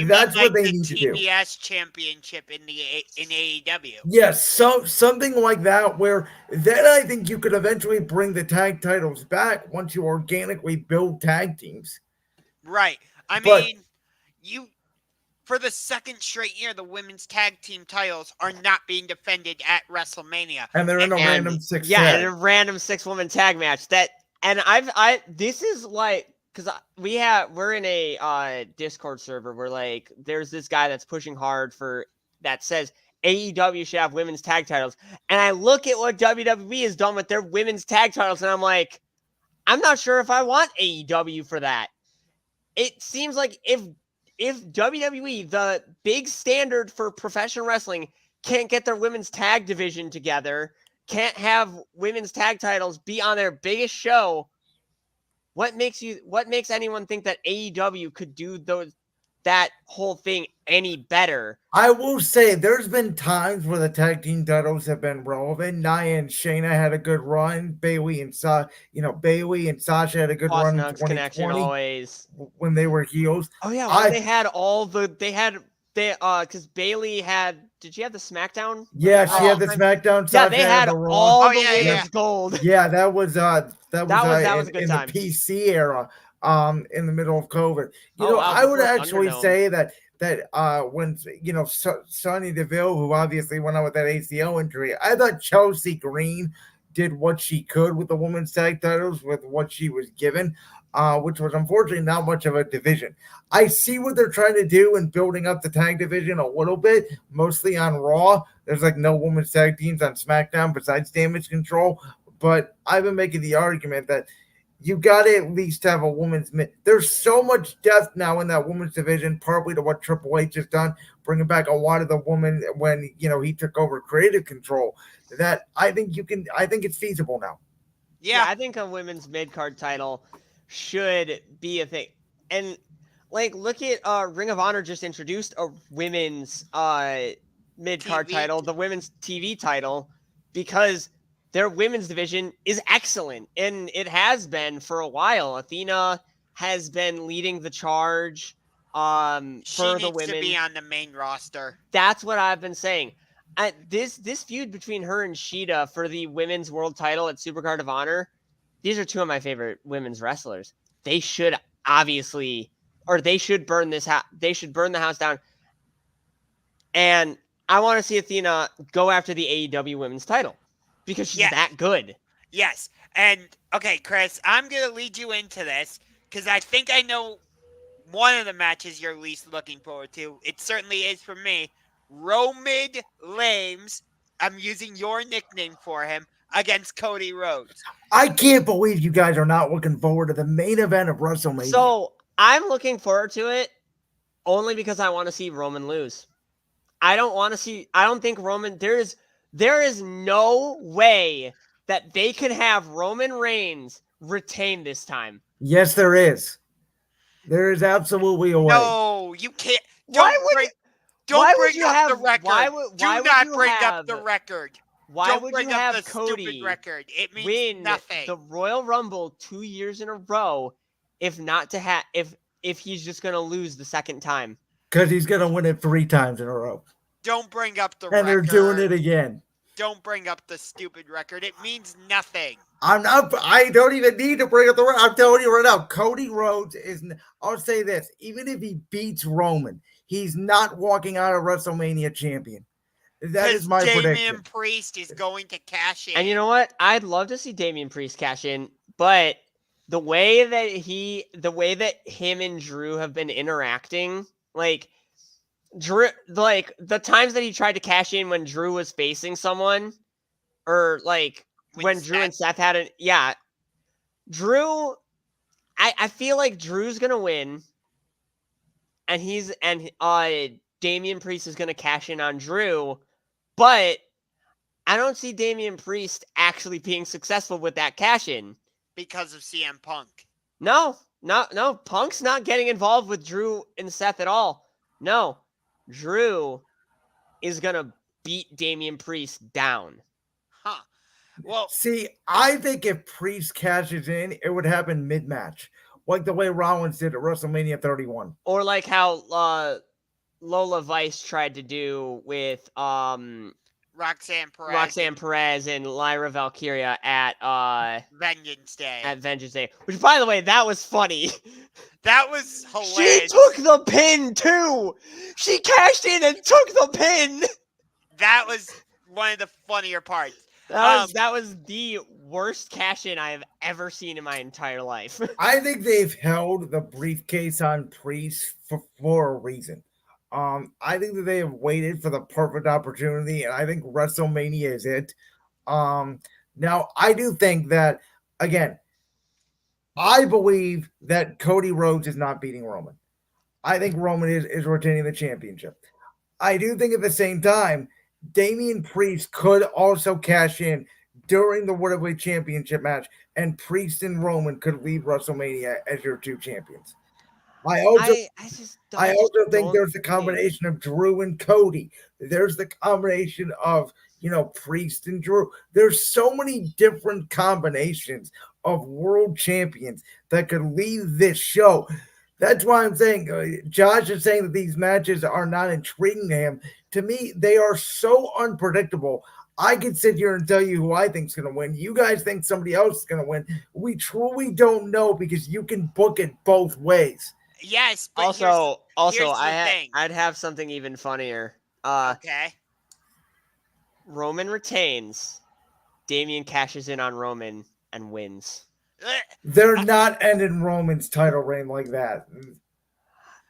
That's what they need to do. The TBS championship in AEW. Yes, something like that, where then I think you could eventually bring the tag titles back once you organically build tag teams. Right. I mean, for the second straight year, the women's tag team titles are not being defended at WrestleMania. And they're in a random 6 Yeah, tag. in a random 6-woman tag match. This is like, because we're in a Discord server where like there's this guy that's pushing hard that says AEW should have women's tag titles, and I look at what WWE has done with their women's tag titles, and I'm like, I'm not sure if I want AEW for that. It seems like if WWE, the big standard for professional wrestling, can't get their women's tag division together, can't have women's tag titles be on their biggest show, what makes anyone think that AEW could do that whole thing any better? I will say there's been times where the tag team titles have been relevant. Nia and Shayna had a good run. Bailey and Sasha had a good Boss run in Nugs connection 2020 always. when they were heels. Oh yeah, when because Bailey had. Did she have the SmackDown? Yeah, she had the SmackDown. Yeah, Sasha they had the Raw. all the yeah, women's gold. Yeah, that was a was a good in time. the PC era, in the middle of COVID. Wow, I would before actually Thunderdome. say that when Sonya Deville, who obviously went out with that ACL injury, I thought Chelsea Green did what she could with the women's tag titles with what she was given, which was unfortunately not much of a division. I see what they're trying to do in building up the tag division a little bit, mostly on Raw. There's like no women's tag teams on SmackDown besides Damage Control, but I've been making the argument that you got to at least have a women's. There's so much depth now in that women's division, partly to what Triple H has done, bringing back a lot of the women when he took over creative control. That I think it's feasible now. Yeah, I think a women's mid-card title should be a thing. And like, look at Ring of Honor just introduced a women's mid-card title, the women's TV title, because their women's division is excellent, and it has been for a while. Athena has been leading the charge for the women. She needs to be on the main roster. That's what I've been saying. This feud between her and Shida for the women's world title at Supercard of Honor, these are two of my favorite women's wrestlers. They should they should burn the house down. And I want to see Athena go after the AEW women's title because she's that good. Yes. And okay, Chris, I'm going to lead you into this because I think I know one of the matches you're least looking forward to. It certainly is for me. Roman Reigns, I'm using your nickname for him, against Cody Rhodes. I can't believe you guys are not looking forward to the main event of WrestleMania. So I'm looking forward to it only because I want to see Roman lose. I don't think Roman, there is no way that they can have Roman Reigns retain this time. Yes, there is. There is absolutely a way. No, you can't. Don't bring up the record. Do not bring up the record. Why would you have the Cody stupid record? It means win nothing. The Royal Rumble 2 years in a row if he's just going to lose the second time? Because he's going to win it 3 times in a row. Don't bring up the record. And they're doing it again. Don't bring up the stupid record. It means nothing. I don't even need to bring up the record. I'm telling you right now, Cody Rhodes I'll say this. Even if he beats Roman, he's not walking out of WrestleMania champion. That is my prediction. Damian Priest is going to cash in. And you know what? I'd love to see Damian Priest cash in, but the way that him and Drew have been interacting, like Drew, like the times that he tried to cash in when Drew was facing someone, or like when Drew and Seth had it. Yeah, Drew. I feel like Drew's gonna win, and Damian Priest is gonna cash in on Drew, but I don't see Damian Priest actually being successful with that cash in because of CM Punk. No. Punk's not getting involved with Drew and Seth at all. No. Drew is going to beat Damian Priest down. Huh. Well, see, I think if Priest cashes in, it would happen mid-match, like the way Rollins did at WrestleMania 31. Or like how Lola Vice tried to do with Roxanne Perez and Lyra Valkyria at Vengeance Day. At Vengeance Day. Which, by the way, that was funny. That was hilarious. She took the pin too. She cashed in and took the pin. That was one of the funnier parts. That was the worst cash in I have ever seen in my entire life. I think they've held the briefcase on Priest for a reason. I think that they have waited for the perfect opportunity, and I think WrestleMania is it. Now I do think that, again, I believe that Cody Rhodes is not beating Roman. I think Roman is retaining the championship. I do think at the same time, Damian Priest could also cash in during the World Championship match, and Priest and Roman could leave WrestleMania as your two champions. I also think there's the combination of Drew and Cody. There's the combination of, Priest and Drew. There's so many different combinations of world champions that could leave this show. That's why I'm saying, Josh is saying that these matches are not intriguing to him. To me, they are so unpredictable. I could sit here and tell you who I think is going to win. You guys think somebody else is going to win. We truly don't know because you can book it both ways. Yes, but I'd have something even funnier. Okay. Roman retains. Damian cashes in on Roman and wins. They're not ending Roman's title reign like that.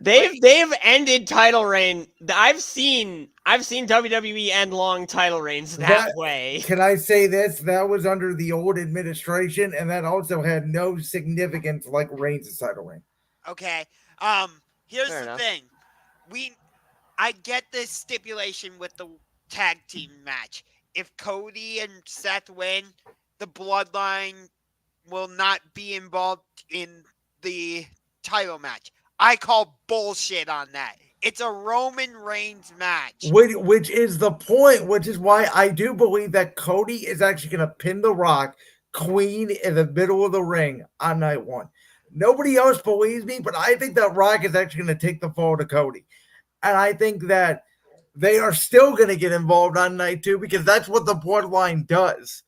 They've ended title reign. I've seen WWE end long title reigns that way. Can I say this? That was under the old administration, and that also had no significance like Reigns' title reign. Okay. Here's the thing. I get this stipulation with the tag team match. If Cody and Seth win, the Bloodline will not be involved in the title match. I call bullshit on that. It's a Roman Reigns match. Which is the point, which is why I do believe that Cody is actually going to pin The Rock clean in the middle of the ring on night one. Nobody else believes me, but I think that Rock is actually going to take the fall to Cody. And I think that they are still going to get involved on night two because that's what the Bloodline does.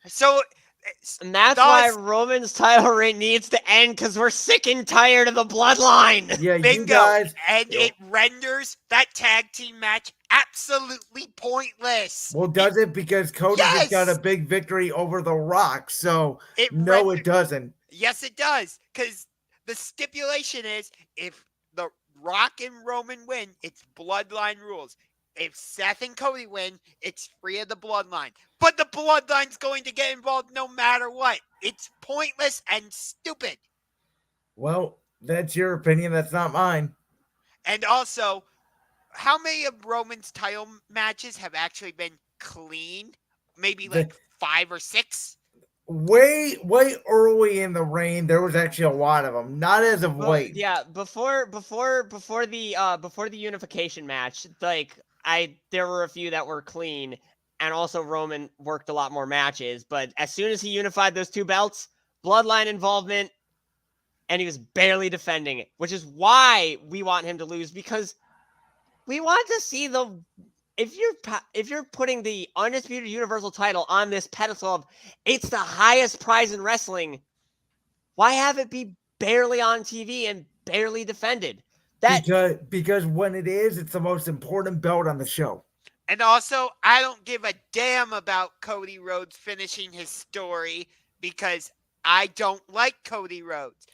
And that's why Roman's title reign needs to end, because we're sick and tired of the Bloodline. Yeah, bingo. You guys. And it renders that tag team match absolutely pointless. Well, does it? Because Cody just got a big victory over The Rock. So, it doesn't. Yes, it does. Because the stipulation is if The Rock and Roman win, it's Bloodline rules. If Seth and Cody win, it's free of the Bloodline. But the Bloodline's going to get involved no matter what. It's pointless and stupid. Well, that's your opinion. That's not mine. And also, how many of Roman's title matches have actually been clean? Maybe like 5 or 6? Way early in the reign, there was actually a lot of them. Not as of late. Yeah, before the unification match, there were a few that were clean, and also Roman worked a lot more matches. But as soon as he unified those two belts, Bloodline involvement, and he was barely defending it, which is why we want him to lose, because we want to see if you're putting the undisputed Universal title on this pedestal of it's the highest prize in wrestling, why have it be barely on TV and barely defended? Because when it is, it's the most important belt on the show. And also, I don't give a damn about Cody Rhodes finishing his story because I don't like Cody Rhodes.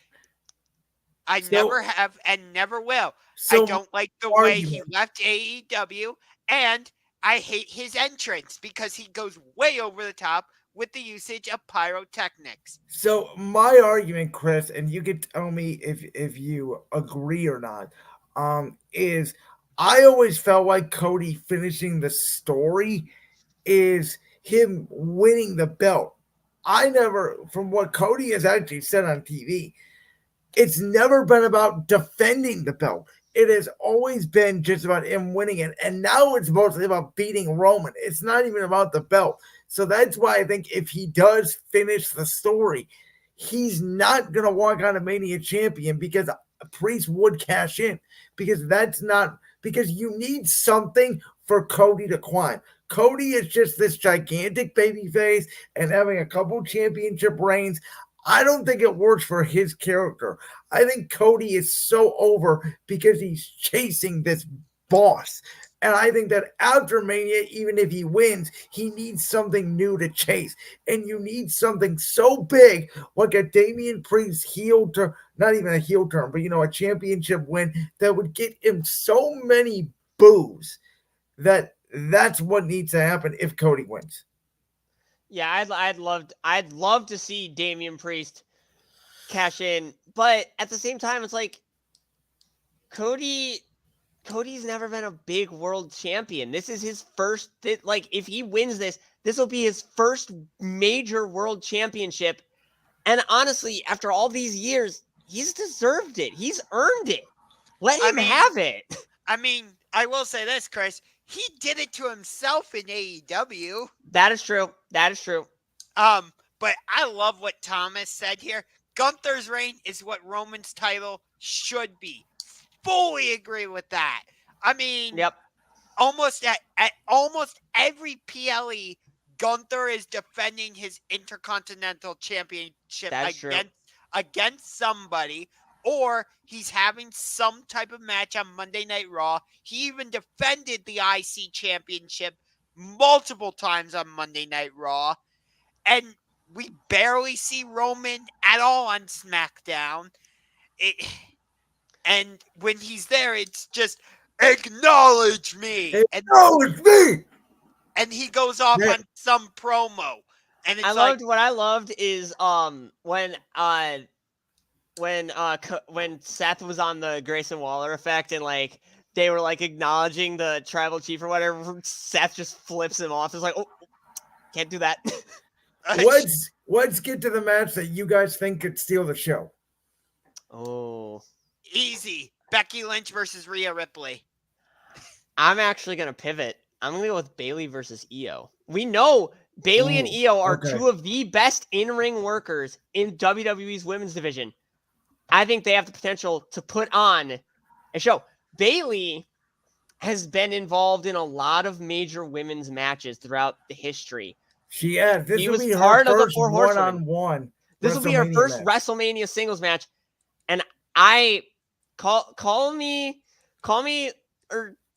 I never have and never will. I don't like the way he left AEW, and I hate his entrance because he goes way over the top with the usage of pyrotechnics. So my argument, Chris, and you can tell me if you agree or not, is I always felt like Cody finishing the story is him winning the belt. From what Cody has actually said on TV, it's never been about defending the belt. It has always been just about him winning it. And now it's mostly about beating Roman. It's not even about the belt. So that's why I think if he does finish the story, he's not going to walk out of Mania champion because Priest would cash in. Because you need something for Cody to climb. Cody is just this gigantic baby face and having a couple championship reigns. I don't think it works for his character. I think Cody is so over because he's chasing this boss. And I think that after Mania, even if he wins, he needs something new to chase. And you need something so big, like a Damian Priest heel turn, not even a heel turn, but a championship win that would get him so many boos that's what needs to happen if Cody wins. Yeah, I'd love to see Damian Priest cash in, but at the same time, it's like Cody's never been a big world champion. This is his first. Like, if he wins this will be his first major world championship. And honestly, after all these years, he's deserved it. He's earned it. Let him have it. I mean, I will say this, Chris. He did it to himself in AEW. That is true. That is true. But I love what Thomas said here. Gunther's reign is what Roman's title should be. Fully agree with that. I mean, yep. Almost at almost every PLE, Gunther is defending his Intercontinental Championship against somebody, or he's having some type of match on Monday Night Raw. He even defended the IC Championship multiple times on Monday Night Raw. And we barely see Roman at all on SmackDown. And when he's there, it's just, acknowledge me. Acknowledge me! And he goes off on some promo. And it's what I loved is when Seth was on the Grayson Waller effect and like they were like acknowledging the tribal chief or whatever, Seth just flips him off. It's like, oh, can't do that. Let's get to the match that you guys think could steal the show. Oh, easy. Becky Lynch versus Rhea Ripley. I'm actually gonna pivot. I'm gonna go with Bayley versus Io. We know Bayley and Io are two of the best in-ring workers in WWE's women's division. I think they have the potential to put on a show. Bayley has been involved in a lot of major women's matches throughout the history. She has. This will be part of the Four Horsewomen. One-on-one. This will be her first WrestleMania singles match, and I call me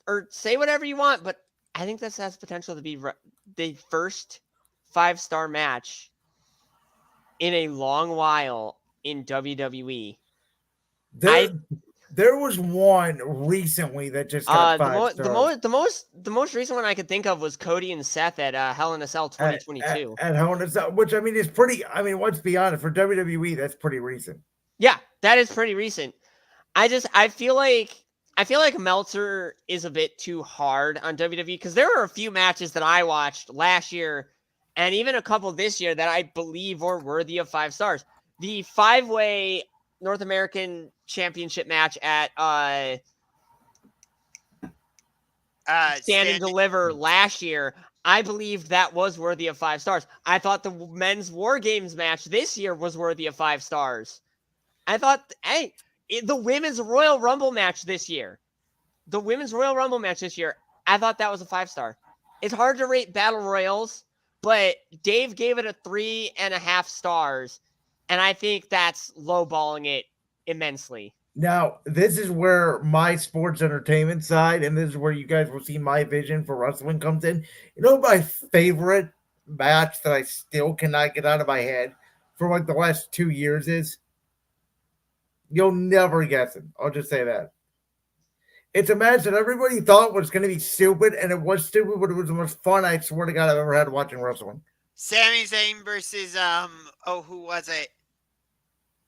or say whatever you want, but I think this has potential to be the first 5-star match in a long while in WWE. There was one recently that just got 5 stars. The most recent one I could think of was Cody and Seth at Hell in a Cell 2022. At Hell in a Cell, which I mean is pretty. I mean, let's be honest, for WWE, that's pretty recent. Yeah, that is pretty recent. I feel like Meltzer is a bit too hard on WWE because there were a few matches that I watched last year and even a couple this year that I believe were worthy of 5 stars. The 5-way North American Championship match at Stand and Deliver last year, I believe that was worthy of 5 stars. I thought the men's War Games match this year was worthy of 5 stars. I thought, the women's Royal Rumble match this year, I thought that was a 5-star. It's hard to rate Battle Royals, but Dave gave it a 3.5 stars, and I think that's lowballing it immensely. Now, this is where my sports entertainment side, and this is where you guys will see my vision for wrestling comes in. You know, my favorite match that I still cannot get out of my head for like the last 2 years is? You'll never guess it. I'll just say that. It's a match that everybody thought was going to be stupid, and it was stupid, but it was the most fun, I swear to God, I've ever had watching wrestling. Sami Zayn versus, who was it?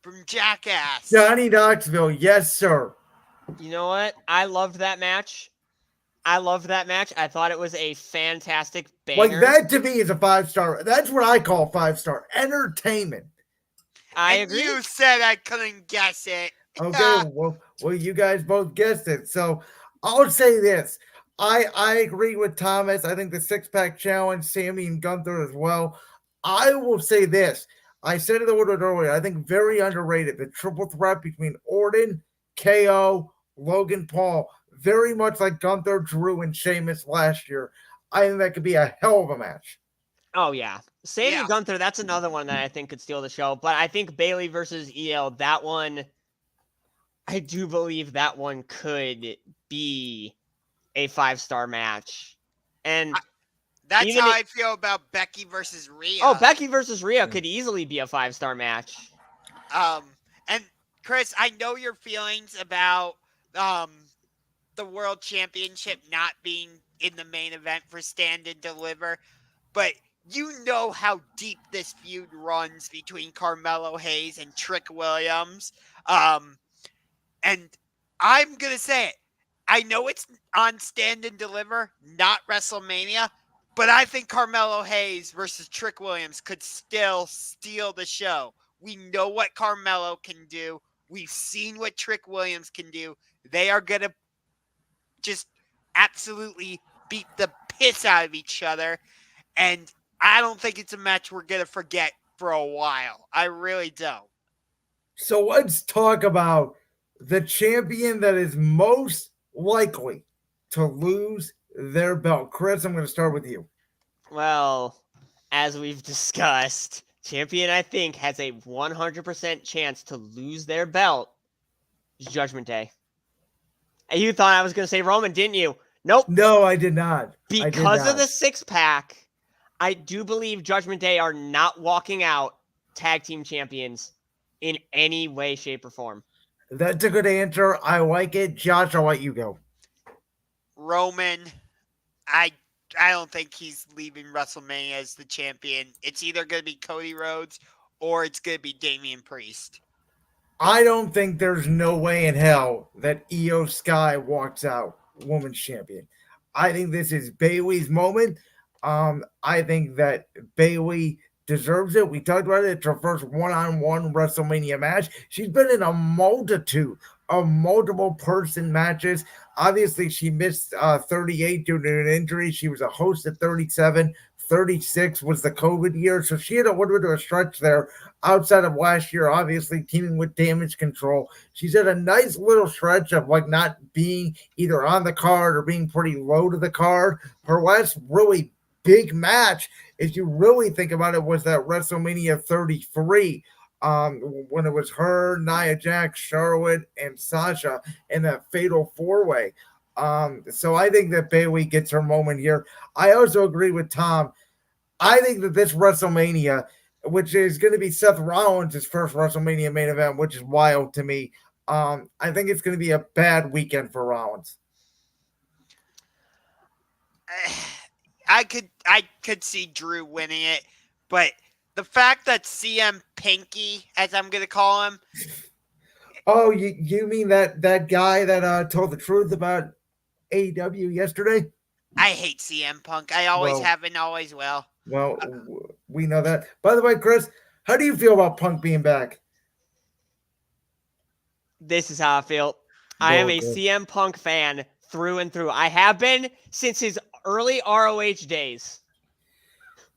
From Jackass. Johnny Knoxville, yes, sir. You know what? I loved that match. I thought it was a fantastic banger. Like, that to me is a 5-star. That's what I call 5-star. Entertainment. I agree. You said I couldn't guess it. Okay, well, you guys both guessed it. So I'll say this. I agree with Thomas. I think the 6-pack challenge, Sammy and Gunther as well. I will say this. I said it a little bit earlier. I think very underrated. The triple threat between Orton, KO, Logan Paul. Very much like Gunther, Drew, and Sheamus last year. I think that could be a hell of a match. Oh, yeah. Sadie Gunther, that's another one that I think could steal the show. But I think Bayley versus EL, that one, I do believe that one could be a 5-star match. And that's how I feel about Becky versus Rhea. Oh, Becky versus Rhea could easily be a 5-star match. And Chris, I know your feelings about the World Championship not being in the main event for Stand and Deliver, but you know how deep this feud runs between Carmelo Hayes and Trick Williams. And I'm going to say it. I know it's on Stand and Deliver, not WrestleMania, but I think Carmelo Hayes versus Trick Williams could still steal the show. We know what Carmelo can do. We've seen what Trick Williams can do. They are going to just absolutely beat the piss out of each other. And I don't think it's a match we're going to forget for a while. I really don't. So let's talk about the champion that is most likely to lose their belt. Chris, I'm going to start with you. Well, as we've discussed, champion, I think, has a 100% chance to lose their belt. Judgment Day. And you thought I was going to say Roman, didn't you? Nope. No, I did not. Because of the 6-pack, I do believe Judgment Day are not walking out tag team champions in any way, shape, or form. That's a good answer. I like it. Josh, I'll let you go. Roman, I don't think he's leaving WrestleMania as the champion. It's either going to be Cody Rhodes or it's going to be Damian Priest. I don't think there's no way in hell that Io Sky walks out women's champion. I think this is Bayley's moment. I think that Bayley deserves it. We talked about it. It's her first one-on-one WrestleMania match. She's been in a multitude of multiple person matches. Obviously, she missed 38 due to an injury. She was a host at 37. 36 was the COVID year. So she had a little bit of a stretch there outside of last year, obviously teaming with Damage Control. She's had a nice little stretch of like not being either on the card or being pretty low to the card. Her last really big match, if you really think about it, was that WrestleMania 33 when it was her, Nia Jax, Charlotte, and Sasha in that fatal 4-way. So I think that Bayley gets her moment here. I also agree with Tom. I think that this WrestleMania, which is going to be Seth Rollins' first WrestleMania main event, which is wild to me, I think it's going to be a bad weekend for Rollins. I could see Drew winning it, but the fact that CM Pinky, as I'm going to call him. Oh, you mean that guy that told the truth about AEW yesterday? I hate CM Punk. I always have and always will. Well, we know that. By the way, Chris, how do you feel about Punk being back? This is how I feel. I am a CM Punk fan through and through. I have been since his early ROH days.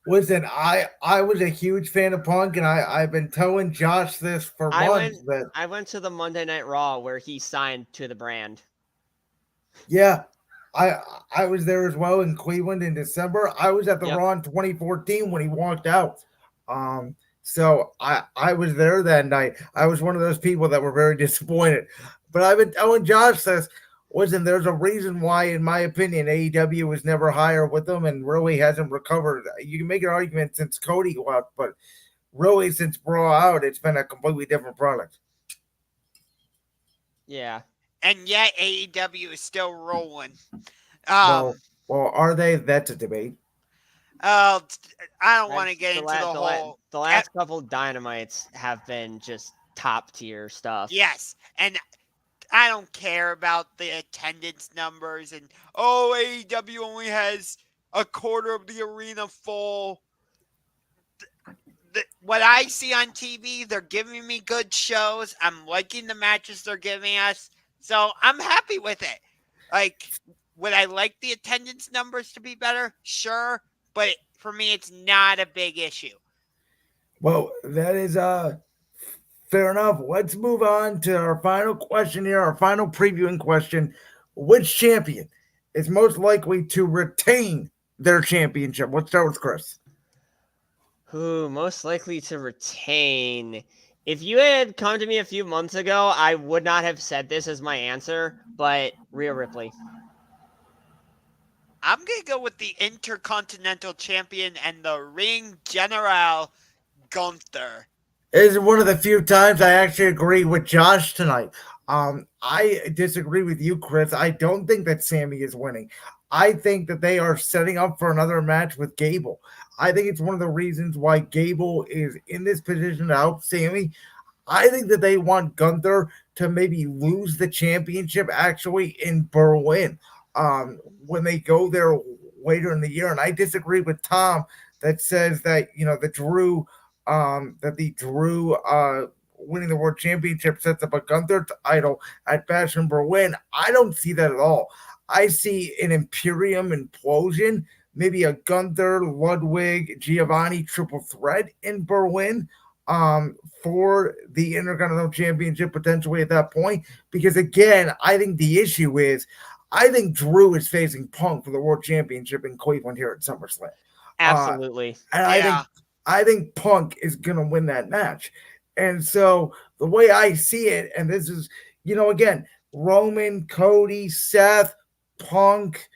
Listen, I was a huge fan of Punk, and I've been telling Josh this for months. I went to the Monday Night Raw where he signed to the brand. Yeah, I was there as well in Cleveland in December. I was at the Raw in 2014 when he walked out. So I was there that night. I was one of those people that were very disappointed. But I've been telling Josh this. Listen, there's a reason why, in my opinion, AEW was never higher with them and really hasn't recovered. You can make an argument since Cody left, but really since Brawl Out, it's been a completely different product. Yeah. And yet AEW is still rolling. Well, are they? That's a debate. I don't want to get into the whole. The last couple Dynamites have been just top tier stuff. Yes, and I don't care about the attendance numbers and AEW only has a quarter of the arena full. What I see on TV, they're giving me good shows. I'm liking the matches they're giving us, so I'm happy with it. Like, would I like the attendance numbers to be better? Sure, but for me, it's not a big issue. Well, that is fair enough. Let's move on to our final question here, our final previewing question. Which champion is most likely to retain their championship? Let's start with Chris. Who most likely to retain? If you had come to me a few months ago, I would not have said this as my answer, but Rhea Ripley. I'm going to go with the Intercontinental Champion and the Ring General, Gunther. This is one of the few times I actually agree with Josh tonight. I disagree with you, Chris. I don't think that Sammy is winning. I think that they are setting up for another match with Gable. I think it's one of the reasons why Gable is in this position to help Sammy. I think that they want Gunther to maybe lose the championship actually in Berlin when they go there later in the year. And I disagree with Tom that says that, the Drew winning the world championship sets up a Gunther title at Bash in Berlin. I don't see that at all. I see an Imperium implosion, maybe a Gunther, Ludwig, Giovanni triple threat in Berlin for the Intercontinental Championship potentially at that point. Because again, I think the issue is, I think Drew is facing Punk for the World Championship in Cleveland here at SummerSlam. Absolutely. And I think Punk is going to win that match. And so the way I see it, and this is, again, Roman, Cody, Seth, Punk,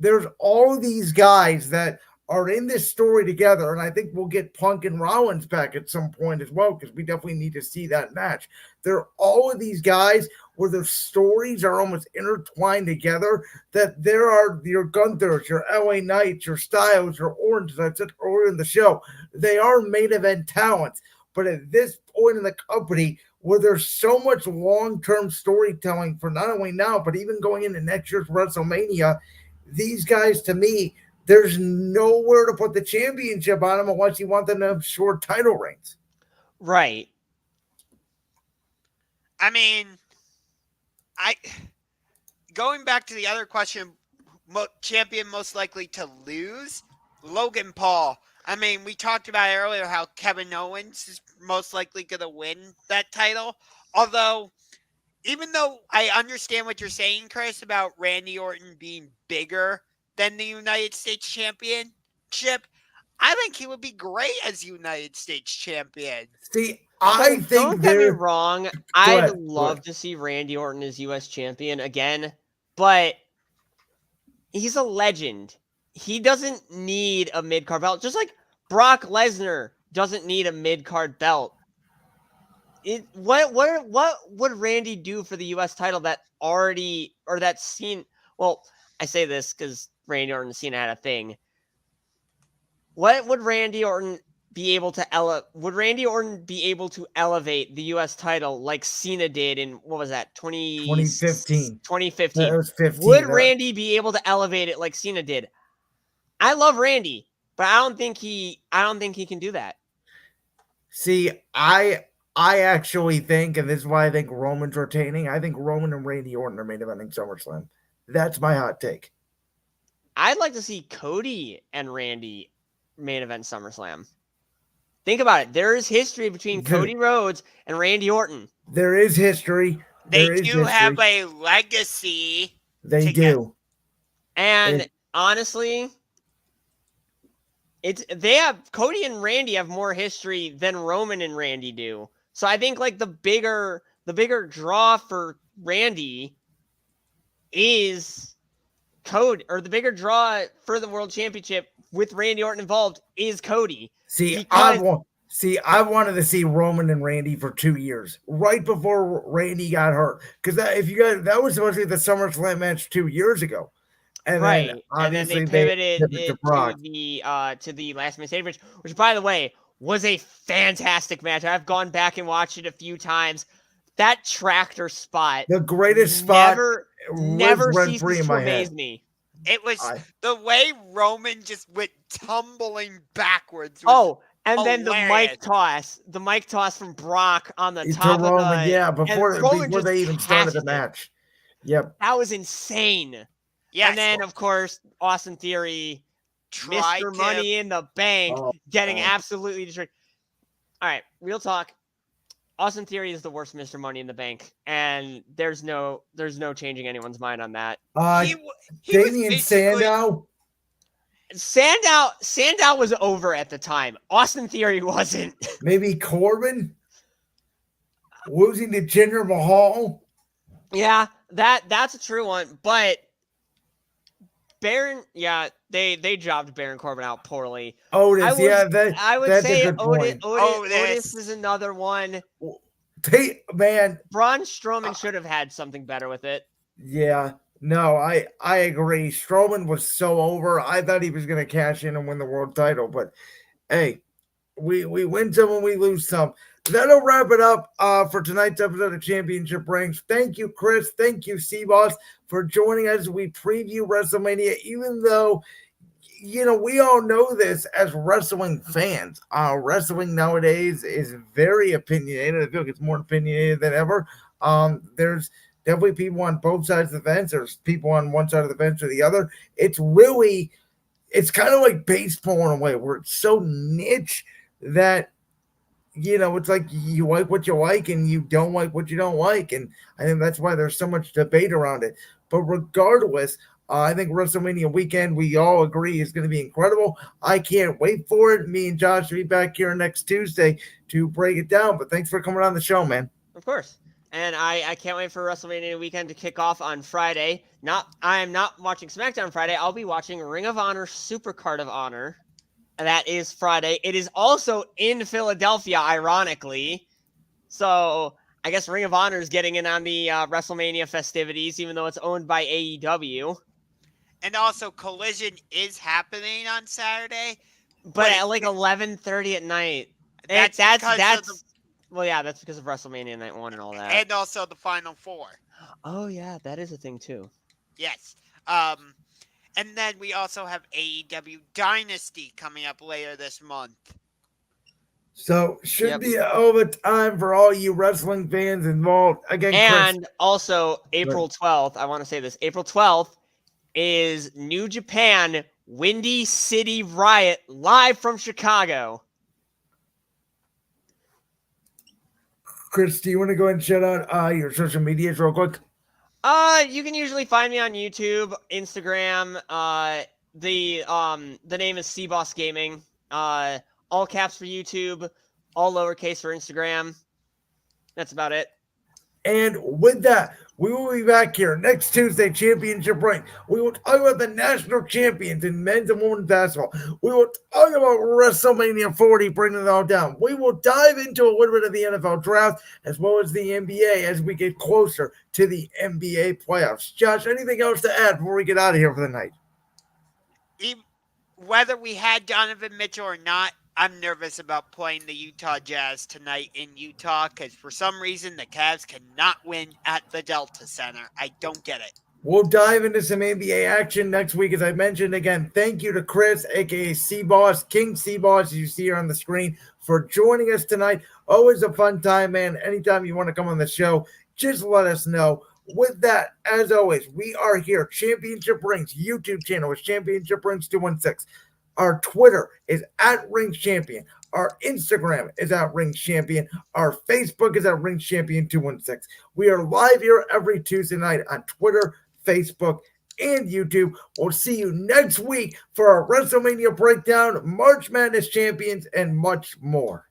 there's all these guys that are in this story together. And I think we'll get Punk and Rollins back at some point as well, because we definitely need to see that match. There are all of these guys where their stories are almost intertwined together, that there are your Gunthers, your LA Knights, your Styles, your Orange, as I said earlier in the show. They are main event talents. But at this point in the company, where there's so much long-term storytelling for not only now, but even going into next year's WrestleMania, these guys, to me, there's nowhere to put the championship on them unless you want them to have short title reigns. Right. I mean, going back to the other question, champion most likely to lose, Logan Paul. I mean, we talked about earlier how Kevin Owens is most likely going to win that title. Although, even though I understand what you're saying, Chris, about Randy Orton being bigger than the United States Championship, I think he would be great as United States Champion. See, I think don't get me wrong. I'd love to see Randy Orton as U.S. Champion again, but he's a legend. He doesn't need a mid-card belt, just like Brock Lesnar doesn't need a mid-card belt. What would Randy do for the U.S. title that already, or that Cena? Well, I say this because Randy Orton and Cena had a thing. What would Randy Orton be able to Would Randy Orton be able to elevate the U.S. title like Cena did in, what was that, 2015? 2015. That was 15. Would Randy be able to elevate it like Cena did? I love Randy, but I don't think he can do that. See, I actually think, and this is why I think Roman's retaining, I think Roman and Randy Orton are main eventing SummerSlam. That's my hot take. I'd like to see Cody and Randy main event SummerSlam. Think about it. There is history between Cody Rhodes and Randy Orton. There is history. They do have a legacy. They do. And honestly, Cody and Randy have more history than Roman and Randy do. So I think like the bigger draw for Randy is Cody, or the bigger draw for the World Championship with Randy Orton involved is Cody. I wanted to see Roman and Randy for 2 years, right before Randy got hurt. Because that was supposed to be the SummerSlam match 2 years ago. And right. Then, and then they pivoted it to the Last Man Standing match, which, by the way, was a fantastic match. I've gone back and watched it a few times. That tractor spot. The greatest spot. Never ceases to amaze me. It was the way Roman just went tumbling backwards. And then the mic toss from Brock on the top of the... Yeah, before they even started the match. Yep. That was insane. Yes. And then, of course, Austin Theory, Mr. Money in the Bank, getting absolutely destroyed. All right, real talk. Austin Theory is the worst Mr. Money in the Bank, and there's no changing anyone's mind on that. Damien Sandow. Sandow was over at the time. Austin Theory wasn't. Maybe Corbin losing to Jinder Mahal. Yeah, that's a true one. But Baron, yeah, they jobbed Baron Corbin out poorly. Otis, I would that's say a good point. Otis is another one. Man, Braun Strowman should have had something better with it. Yeah, no, I agree. Strowman was so over. I thought he was going to cash in and win the world title, but hey, we win some and we lose some. That'll wrap it up for tonight's episode of Championship Rings. Thank you, Chris. Thank you, SEABOSS, for joining us as we preview WrestleMania, even though, we all know this as wrestling fans. Wrestling nowadays is very opinionated. I feel like it's more opinionated than ever. There's definitely people on both sides of the fence. There's people on one side of the fence or the other. It's kind of like baseball in a way where it's so niche that, it's like you like what you like and you don't like what you don't like. And I think that's why there's so much debate around it. But regardless, I think WrestleMania weekend, we all agree, is going to be incredible. I can't wait for it. Me and Josh will be back here next Tuesday to break it down. But thanks for coming on the show, man. Of course. And I can't wait for WrestleMania weekend to kick off on Friday. I am not watching SmackDown Friday. I'll be watching Ring of Honor Supercard of Honor. And that is Friday. It is also in Philadelphia, ironically. So I guess Ring of Honor is getting in on the WrestleMania festivities, even though it's owned by AEW. And also, Collision is happening on Saturday. But at like 11:30 at night. That's well, yeah, that's because of WrestleMania Night 1 and all that. And also the Final Four. Oh, yeah, that is a thing, too. Yes. And then we also have AEW Dynasty coming up later this month. So, should be over time for all you wrestling fans involved. Again, and Chris, also, April 12th, I want to say this. April 12th is New Japan Windy City Riot live from Chicago. Chris, do you want to go ahead and shout out your social medias real quick? You can usually find me on YouTube, Instagram. The name is SEABOSSGAMING. All caps for YouTube, all lowercase for Instagram. That's about it. And with that, we will be back here next Tuesday, Championship Ring. We will talk about the national champions in men's and women's basketball. We will talk about WrestleMania 40, bringing it all down. We will dive into a little bit of the NFL draft as well as the NBA as we get closer to the NBA playoffs. Josh, anything else to add before we get out of here for the night? Whether we had Donovan Mitchell or not, I'm nervous about playing the Utah Jazz tonight in Utah because for some reason the Cavs cannot win at the Delta Center. I don't get it. We'll dive into some NBA action next week, as I mentioned. Again, thank you to Chris, a.k.a. SEABOSS, King SEABOSS, as you see here on the screen, for joining us tonight. Always a fun time, man. Anytime you want to come on the show, just let us know. With that, as always, we are here. Championship Rings YouTube channel is Championship Rings 216. Our Twitter is @Rings Champion. Our Instagram is @Rings Champion. Our Facebook is @Rings Champion 216. We are live here every Tuesday night on Twitter, Facebook, and YouTube. We'll see you next week for our WrestleMania breakdown, March Madness champions, and much more.